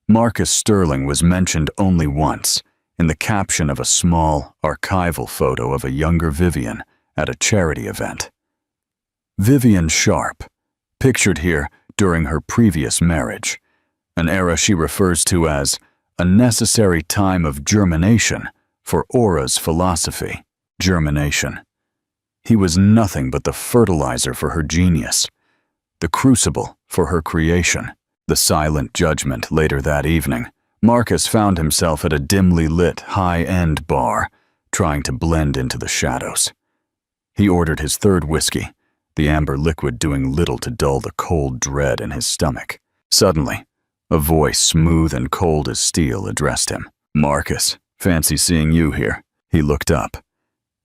Marcus Sterling was mentioned only once, in the caption of a small, archival photo of a younger Vivian at a charity event. Vivian Sharp, pictured here during her previous marriage, an era she refers to as a necessary time of germination for Aura's philosophy. Germination. He was nothing but the fertilizer for her genius, the crucible for her creation. The silent judgment later that evening, Marcus found himself at a dimly lit, high-end bar, trying to blend into the shadows. He ordered his third whiskey, the amber liquid doing little to dull the cold dread in his stomach. Suddenly, a voice smooth and cold as steel addressed him. "Marcus, fancy seeing you here." He looked up.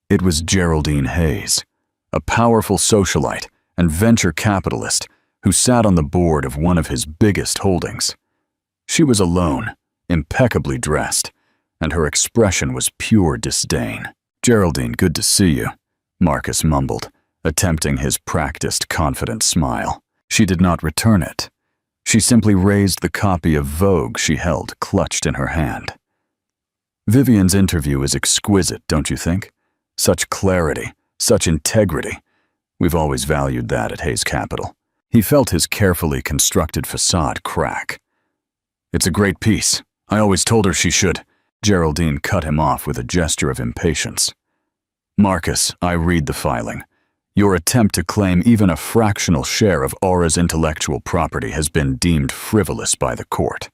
It was Geraldine Hayes, a powerful socialite and venture capitalist who sat on the board of one of his biggest holdings. She was alone, impeccably dressed, and her expression was pure disdain. "Geraldine, good to see you," Marcus mumbled, attempting his practiced, confident smile. She did not return it. She simply raised the copy of Vogue she held clutched in her hand. Vivian's interview is exquisite, don't you think? Such clarity, such integrity. We've always valued that at Hayes Capital. He felt his carefully constructed facade crack. "It's a great piece. I always told her she should." Geraldine cut him off with a gesture of impatience. "Marcus, I read the filing. Your attempt to claim even a fractional share of Aura's intellectual property has been deemed frivolous by the court.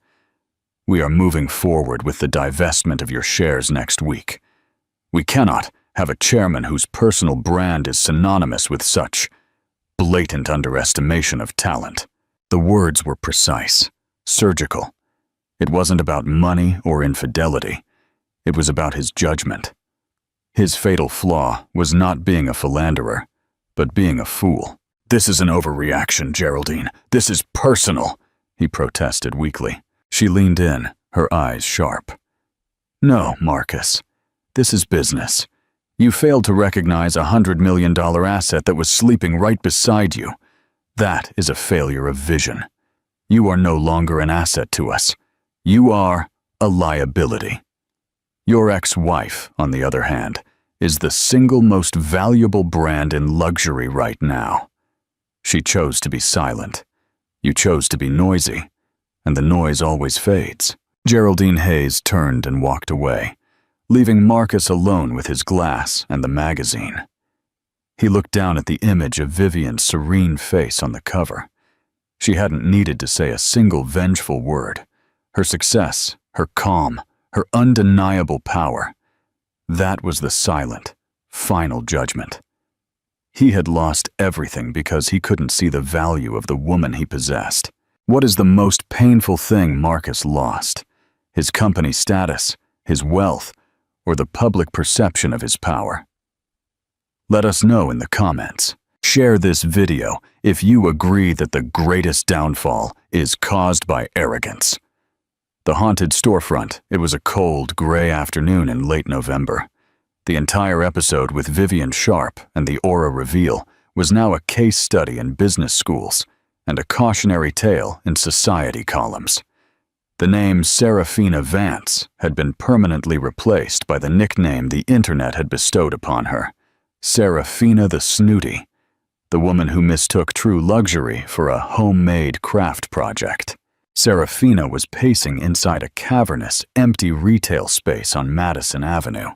We are moving forward with the divestment of your shares next week. We cannot have a chairman whose personal brand is synonymous with such blatant underestimation of talent." The words were precise, surgical. It wasn't about money or infidelity. It was about his judgment. His fatal flaw was not being a philanderer, but being a fool. "This is an overreaction, Geraldine. This is personal," he protested weakly. She leaned in, her eyes sharp. "No, Marcus. This is business. You failed to recognize a $100 million asset that was sleeping right beside you. That is a failure of vision. You are no longer an asset to us. You are a liability. Your ex-wife, on the other hand, is the single most valuable brand in luxury right now. She chose to be silent. You chose to be noisy, and the noise always fades." Geraldine Hayes turned and walked away, leaving Marcus alone with his glass and the magazine. He looked down at the image of Vivian's serene face on the cover. She hadn't needed to say a single vengeful word. Her success, her calm, her undeniable power. That was the silent, final judgment. He had lost everything because he couldn't see the value of the woman he possessed. What is the most painful thing Marcus lost? His company status, his wealth, or the public perception of his power? Let us know in the comments. Share this video if you agree that the greatest downfall is caused by arrogance. The haunted storefront. It was a cold, gray afternoon in late November. The entire episode with Vivian Sharp and the aura reveal was now a case study in business schools and a cautionary tale in society columns. The name Serafina Vance had been permanently replaced by the nickname the internet had bestowed upon her, Serafina the Snooty, the woman who mistook true luxury for a homemade craft project. Serafina was pacing inside a cavernous, empty retail space on Madison Avenue.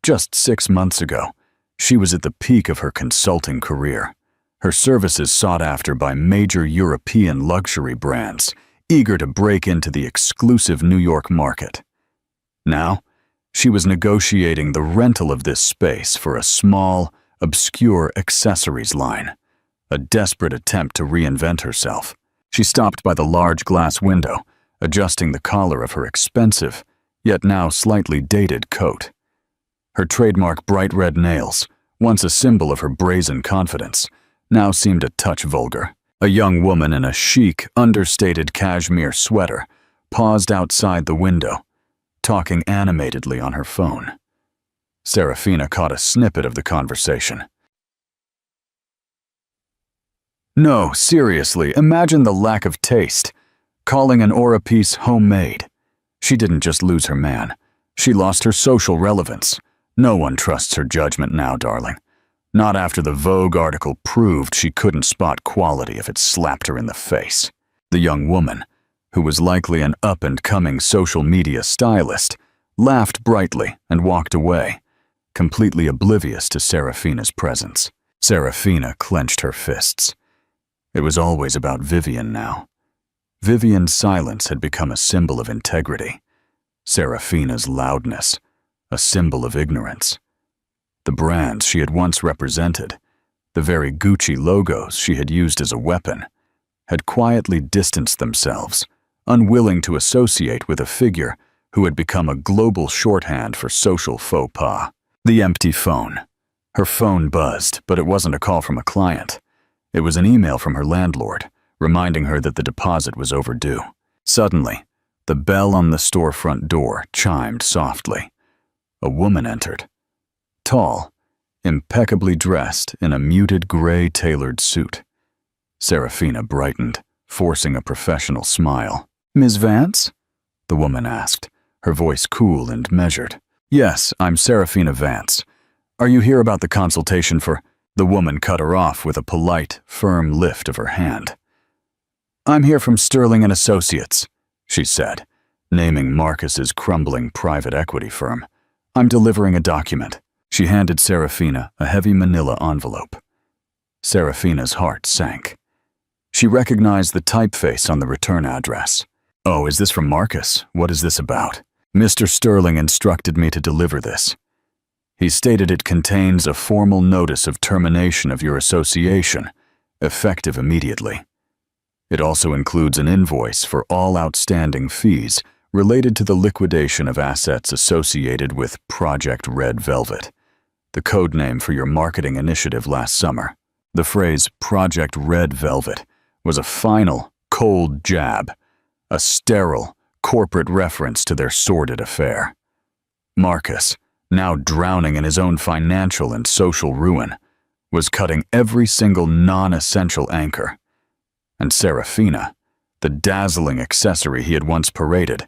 Just 6 months ago, she was at the peak of her consulting career, her services sought after by major European luxury brands, eager to break into the exclusive New York market. Now, she was negotiating the rental of this space for a small, obscure accessories line, a desperate attempt to reinvent herself. She stopped by the large glass window, adjusting the collar of her expensive, yet now slightly dated coat. Her trademark bright red nails, once a symbol of her brazen confidence, now seemed a touch vulgar. A young woman in a chic, understated cashmere sweater paused outside the window, talking animatedly on her phone. Serafina caught a snippet of the conversation. No, seriously, imagine the lack of taste. Calling an aura piece homemade. She didn't just lose her man. She lost her social relevance. No one trusts her judgment now, darling. Not after the Vogue article proved she couldn't spot quality if it slapped her in the face. The young woman, who was likely an up-and-coming social media stylist, laughed brightly and walked away, completely oblivious to Serafina's presence. Serafina clenched her fists. It was always about Vivian now. Vivian's silence had become a symbol of integrity. Serafina's loudness, a symbol of ignorance. The brands she had once represented, the very Gucci logos she had used as a weapon, had quietly distanced themselves, unwilling to associate with a figure who had become a global shorthand for social faux pas. The empty phone. Her phone buzzed, but it wasn't a call from a client. It was an email from her landlord, reminding her that the deposit was overdue. Suddenly, the bell on the storefront door chimed softly. A woman entered. Tall, impeccably dressed in a muted gray tailored suit. Serafina brightened, forcing a professional smile. "Ms. Vance?" the woman asked, her voice cool and measured. "Yes, I'm Serafina Vance. Are you here about the consultation for—" The woman cut her off with a polite, firm lift of her hand. "I'm here from Sterling & Associates," she said, naming Marcus's crumbling private equity firm. "I'm delivering a document." She handed Serafina a heavy manila envelope. Serafina's heart sank. She recognized the typeface on the return address. "Oh, is this from Marcus? What is this about?" "Mr. Sterling instructed me to deliver this. He stated it contains a formal notice of termination of your association, effective immediately. It also includes an invoice for all outstanding fees related to the liquidation of assets associated with Project Red Velvet, the code name for your marketing initiative last summer." The phrase Project Red Velvet was a final, cold jab, a sterile, corporate reference to their sordid affair. Marcus, now drowning in his own financial and social ruin, was cutting every single non-essential anchor. And Serafina, the dazzling accessory he had once paraded,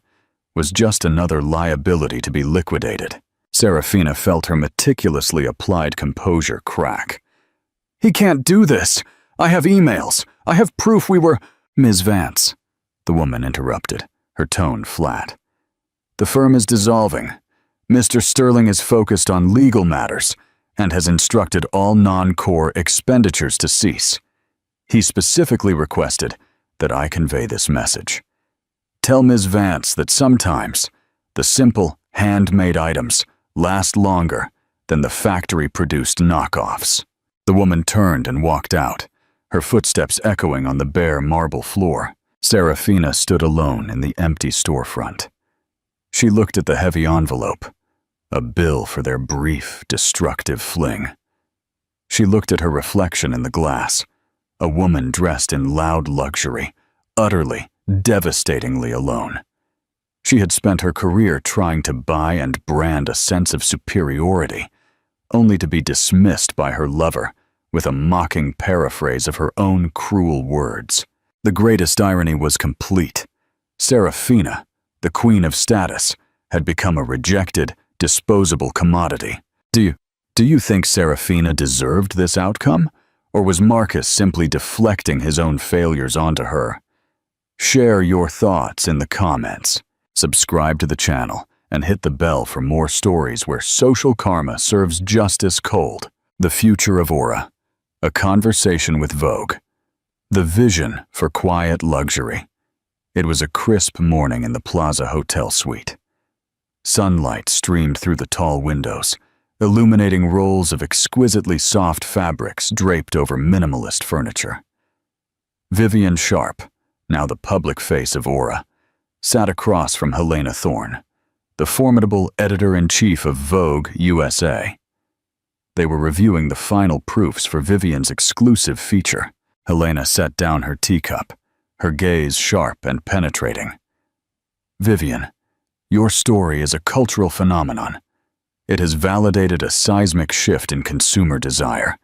was just another liability to be liquidated. Serafina felt her meticulously applied composure crack. "He can't do this! I have emails! I have proof we were—" "Ms. Vance," the woman interrupted, her tone flat. "The firm is dissolving. Mr. Sterling is focused on legal matters and has instructed all non-core expenditures to cease. He specifically requested that I convey this message. Tell Ms. Vance that sometimes the simple, handmade items last longer than the factory-produced knockoffs." The woman turned and walked out, her footsteps echoing on the bare marble floor. Serafina stood alone in the empty storefront. She looked at the heavy envelope, a bill for their brief, destructive fling. She looked at her reflection in the glass, a woman dressed in loud luxury, utterly, devastatingly alone. She had spent her career trying to buy and brand a sense of superiority, only to be dismissed by her lover with a mocking paraphrase of her own cruel words. The greatest irony was complete. Serafina, the queen of status, had become a rejected, disposable commodity. Do you think Serafina deserved this outcome? Or was Marcus simply deflecting his own failures onto her? Share your thoughts in the comments. Subscribe to the channel and hit the bell for more stories where social karma serves justice cold. The future of Aura. A conversation with Vogue. The vision for quiet luxury. It was a crisp morning in the Plaza Hotel suite. Sunlight streamed through the tall windows, illuminating rolls of exquisitely soft fabrics draped over minimalist furniture. Vivian Sharp, now the public face of Aura, sat across from Helena Thorne, the formidable editor-in-chief of Vogue USA. They were reviewing the final proofs for Vivian's exclusive feature. Helena set down her teacup, her gaze sharp and penetrating. Vivian, your story is a cultural phenomenon. It has validated a seismic shift in consumer desire,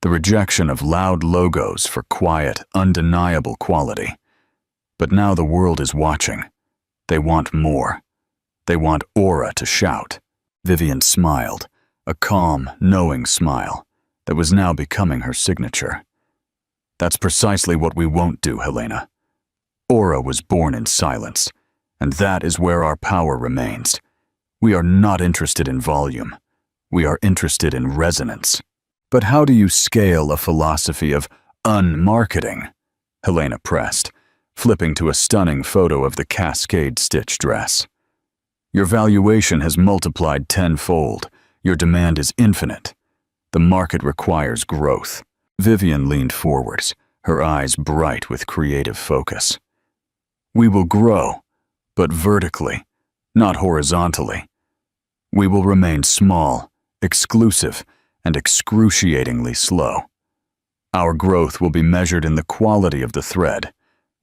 the rejection of loud logos for quiet, undeniable quality. But now the world is watching. They want more. They want Aura to shout. Vivian smiled, a calm, knowing smile that was now becoming her signature. That's precisely what we won't do, Helena. Aura was born in silence, and that is where our power remains. We are not interested in volume. We are interested in resonance. But how do you scale a philosophy of unmarketing? Helena pressed, flipping to a stunning photo of the cascade stitch dress. Your valuation has multiplied tenfold. Your demand is infinite. The market requires growth. Vivian leaned forwards, her eyes bright with creative focus. We will grow, but vertically, not horizontally. We will remain small, exclusive, and excruciatingly slow. Our growth will be measured in the quality of the thread,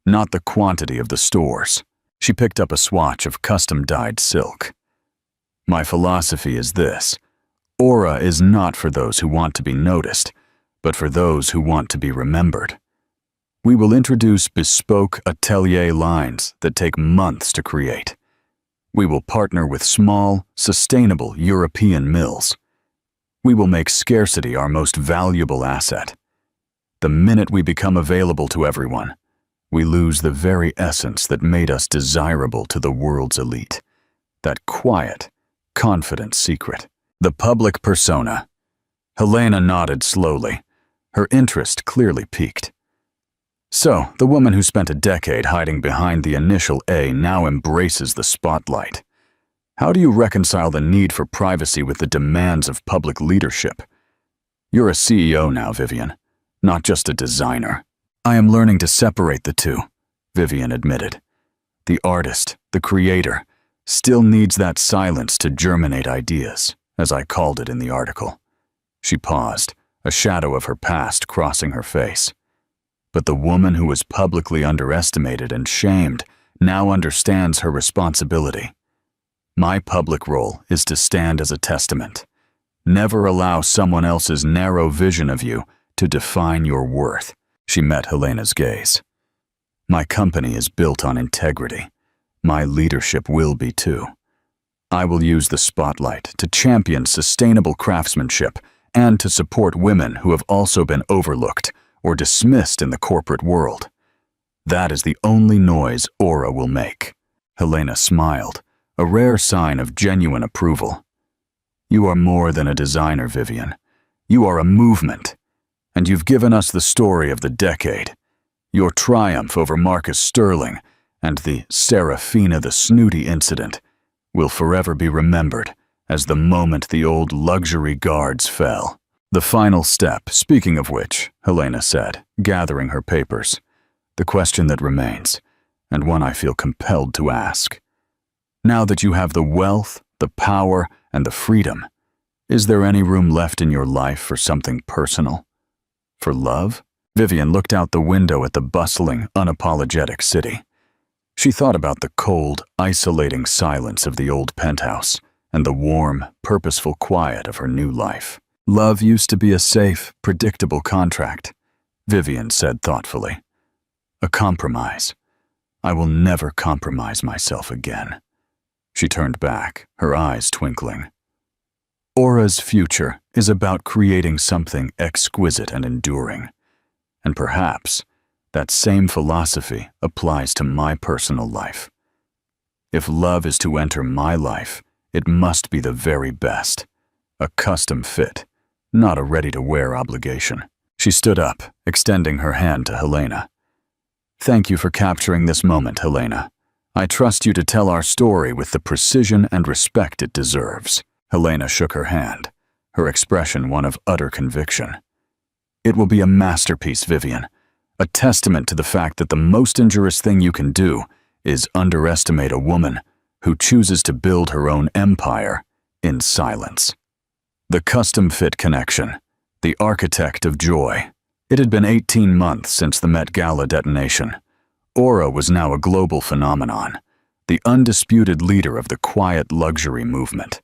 not the quantity of the stores. She picked up a swatch of custom-dyed silk. My philosophy is this: Aura is not for those who want to be noticed, but for those who want to be remembered. We will introduce bespoke atelier lines that take months to create. We will partner with small, sustainable European mills. We will make scarcity our most valuable asset. The minute we become available to everyone, we lose the very essence that made us desirable to the world's elite. That quiet, confident secret. The public persona. Helena nodded slowly, her interest clearly piqued. So, the woman who spent a decade hiding behind the initial A now embraces the spotlight. How do you reconcile the need for privacy with the demands of public leadership? You're a CEO now, Vivian, not just a designer. I am learning to separate the two, Vivian admitted. The artist, the creator, still needs that silence to germinate ideas, as I called it in the article. She paused, a shadow of her past crossing her face. But the woman who was publicly underestimated and shamed now understands her responsibility. My public role is to stand as a testament. Never allow someone else's narrow vision of you to define your worth. She met Helena's gaze. My company is built on integrity. My leadership will be too. I will use the spotlight to champion sustainable craftsmanship and to support women who have also been overlooked or dismissed in the corporate world. That is the only noise Aura will make. Helena smiled, a rare sign of genuine approval. You are more than a designer, Vivian. You are a movement. And you've given us the story of the decade. Your triumph over Marcus Sterling and the Serafina the Snooty incident will forever be remembered as the moment the old luxury guards fell. The final step, speaking of which, Helena said, gathering her papers. The question that remains, and one I feel compelled to ask. Now that you have the wealth, the power, and the freedom, Is there any room left in your life for something personal? For love? Vivian looked out the window at the bustling, unapologetic city. She thought about the cold, isolating silence of the old penthouse and the warm, purposeful quiet of her new life. Love used to be a safe, predictable contract, Vivian said thoughtfully. A compromise. I will never compromise myself again. She turned back, her eyes twinkling. Aura's future is about creating something exquisite and enduring. And perhaps that same philosophy applies to my personal life. If love is to enter my life, it must be the very best. A custom fit, not a ready-to-wear obligation. She stood up, extending her hand to Helena. Thank you for capturing this moment, Helena. I trust you to tell our story with the precision and respect it deserves. Helena shook her hand, her expression one of utter conviction. It will be a masterpiece, Vivian, a testament to the fact that the most injurious thing you can do is underestimate a woman who chooses to build her own empire in silence. The custom-fit connection, the architect of joy. It had been 18 months since the Met Gala detonation. Aura was now a global phenomenon, the undisputed leader of the quiet luxury movement.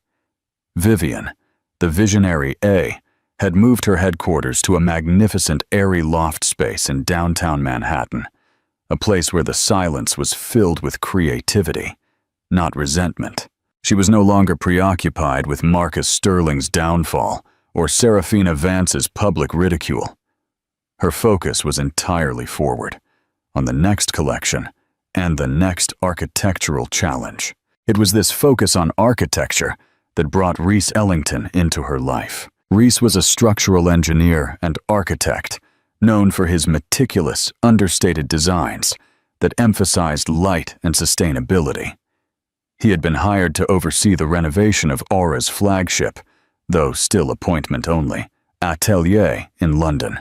Vivian, the visionary A, had moved her headquarters to a magnificent airy loft space in downtown Manhattan, a place where the silence was filled with creativity, not resentment. She was no longer preoccupied with Marcus Sterling's downfall or Serafina Vance's public ridicule. Her focus was entirely forward, on the next collection and the next architectural challenge. It was this focus on architecture that brought Rhys Ellington into her life. Rhys was a structural engineer and architect, known for his meticulous, understated designs that emphasized light and sustainability. He had been hired to oversee the renovation of Aura's flagship, though still appointment only, atelier in London.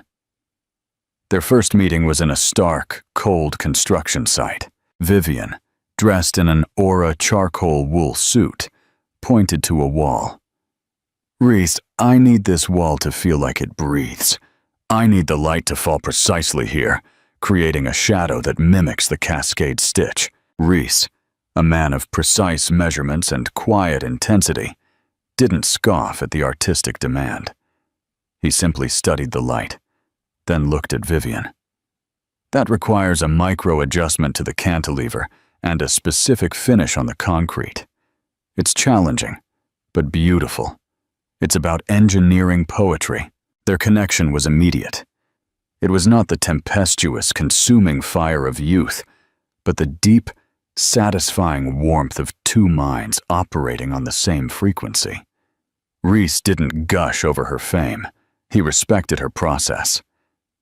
Their first meeting was in a stark, cold construction site. Vivian, dressed in an Aura charcoal wool suit, pointed to a wall. Rhys, I need this wall to feel like it breathes. I need the light to fall precisely here, creating a shadow that mimics the cascade stitch. Rhys, a man of precise measurements and quiet intensity, didn't scoff at the artistic demand. He simply studied the light, then looked at Vivian. That requires a micro-adjustment to the cantilever and a specific finish on the concrete. It's challenging, but beautiful. It's about engineering poetry. Their connection was immediate. It was not the tempestuous, consuming fire of youth, but the deep, satisfying warmth of two minds operating on the same frequency. Rhys didn't gush over her fame. He respected her process.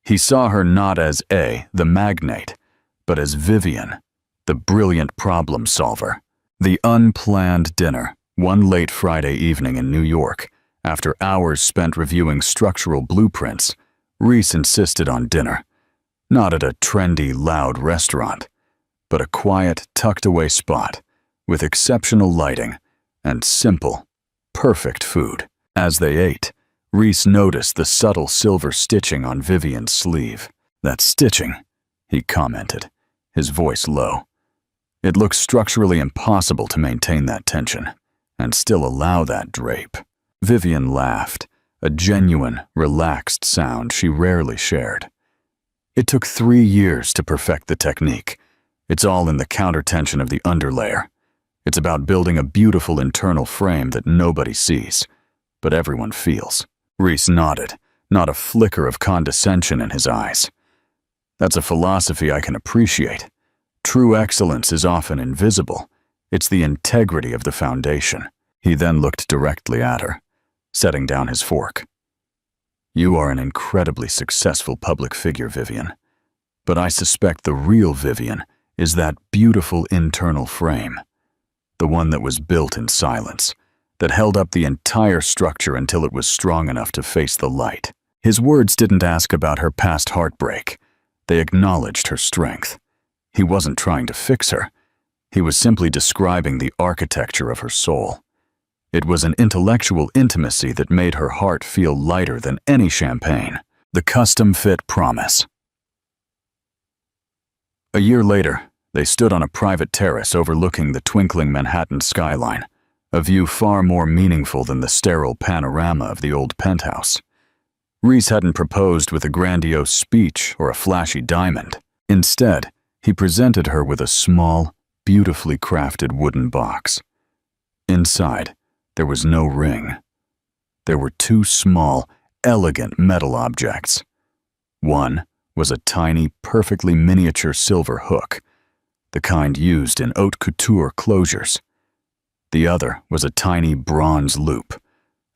He saw her not as A, the magnate, but as Vivian, the brilliant problem solver. The unplanned dinner, one late Friday evening in New York, after hours spent reviewing structural blueprints, Rhys insisted on dinner, not at a trendy, loud restaurant, but a quiet, tucked-away spot with exceptional lighting and simple, perfect food. As they ate, Rhys noticed the subtle silver stitching on Vivian's sleeve. That stitching, he commented, his voice low. It looks structurally impossible to maintain that tension and still allow that drape. Vivian laughed, a genuine, relaxed sound she rarely shared. It took 3 years to perfect the technique. It's all in the countertension of the underlayer. It's about building a beautiful internal frame that nobody sees, but everyone feels. Rhys nodded, not a flicker of condescension in his eyes. That's a philosophy I can appreciate. True excellence is often invisible. It's the integrity of the foundation. He then looked directly at her, setting down his fork. You are an incredibly successful public figure, Vivian. But I suspect the real Vivian is that beautiful internal frame. The one that was built in silence, that held up the entire structure until it was strong enough to face the light. His words didn't ask about her past heartbreak. They acknowledged her strength. He wasn't trying to fix her. He was simply describing the architecture of her soul. It was an intellectual intimacy that made her heart feel lighter than any champagne. The custom-fit promise. A year later, they stood on a private terrace overlooking the twinkling Manhattan skyline, a view far more meaningful than the sterile panorama of the old penthouse. Reese hadn't proposed with a grandiose speech or a flashy diamond. Instead, he presented her with a small, beautifully crafted wooden box. Inside, there was no ring. There were two small, elegant metal objects. One was a tiny, perfectly miniature silver hook, the kind used in haute couture closures. The other was a tiny bronze loop,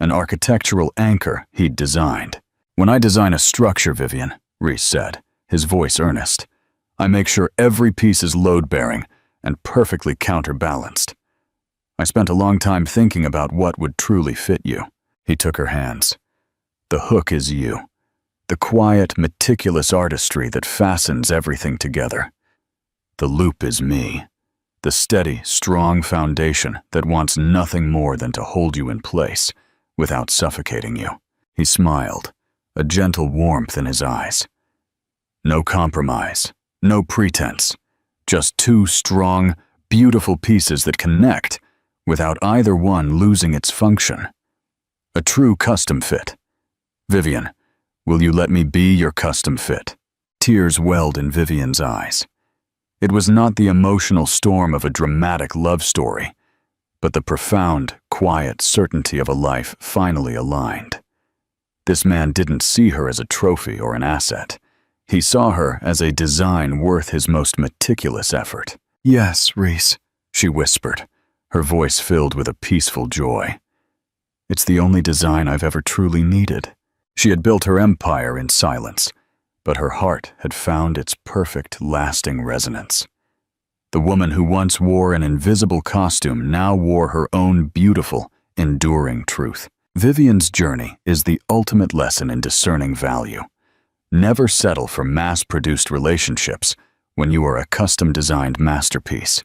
an architectural anchor he'd designed. "When I design a structure, Vivian," Reese said, his voice earnest, "I make sure every piece is load-bearing and perfectly counterbalanced. I spent a long time thinking about what would truly fit you." He took her hands. "The hook is you, the quiet, meticulous artistry that fastens everything together. The loop is me, the steady, strong foundation that wants nothing more than to hold you in place without suffocating you." He smiled, a gentle warmth in his eyes. No compromise, no pretense, just two strong, beautiful pieces that connect without either one losing its function. A true custom fit. "Vivian, will you let me be your custom fit?" Tears welled in Vivian's eyes. It was not the emotional storm of a dramatic love story, but the profound, quiet certainty of a life finally aligned. This man didn't see her as a trophy or an asset. He saw her as a design worth his most meticulous effort. "Yes, Reese," she whispered, her voice filled with a peaceful joy. "It's the only design I've ever truly needed." She had built her empire in silence, but her heart had found its perfect, lasting resonance. The woman who once wore an invisible costume now wore her own beautiful, enduring truth. Vivian's journey is the ultimate lesson in discerning value. Never settle for mass-produced relationships when you are a custom-designed masterpiece.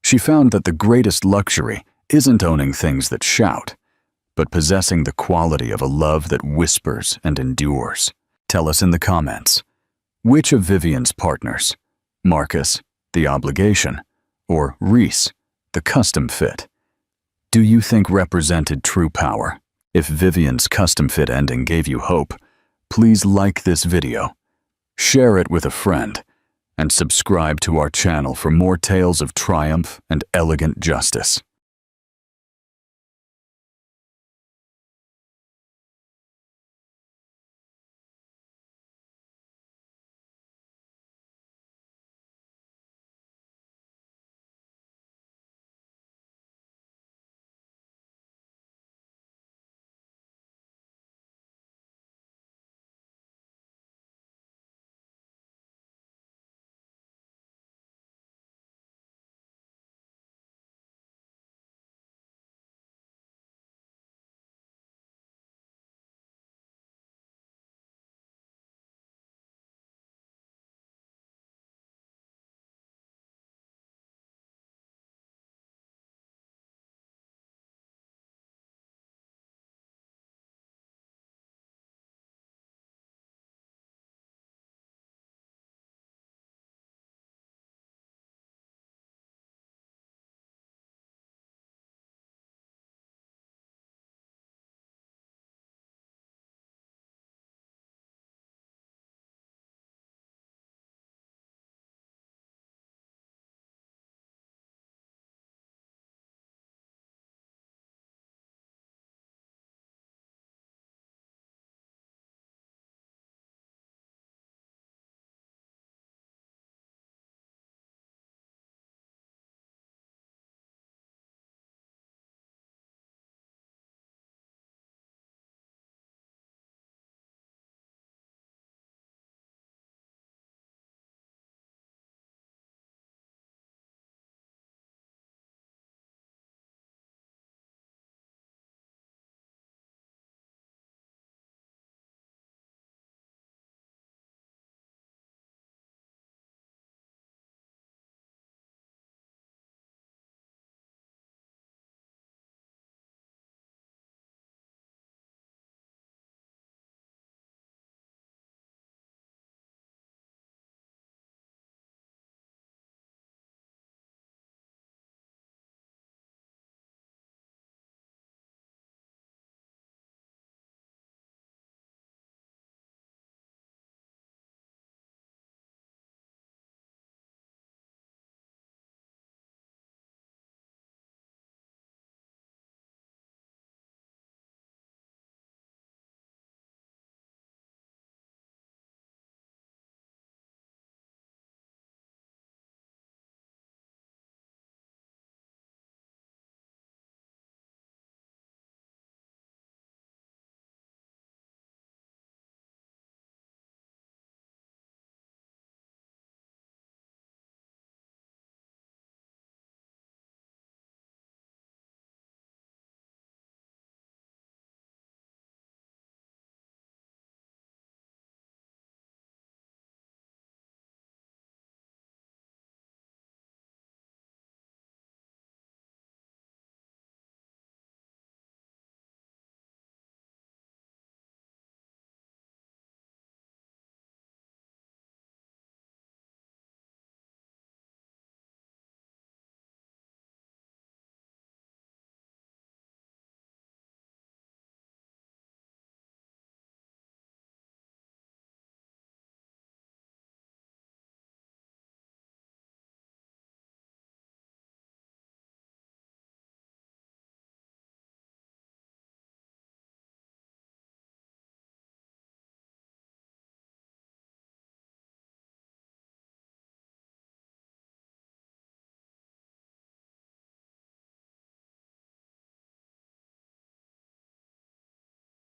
She found that the greatest luxury isn't owning things that shout, but possessing the quality of a love that whispers and endures. Tell us in the comments, which of Vivian's partners, Marcus, the obligation, or Reese, the custom fit, do you think represented true power? If Vivian's custom fit ending gave you hope, please like this video, share it with a friend, and subscribe to our channel for more tales of triumph and elegant justice.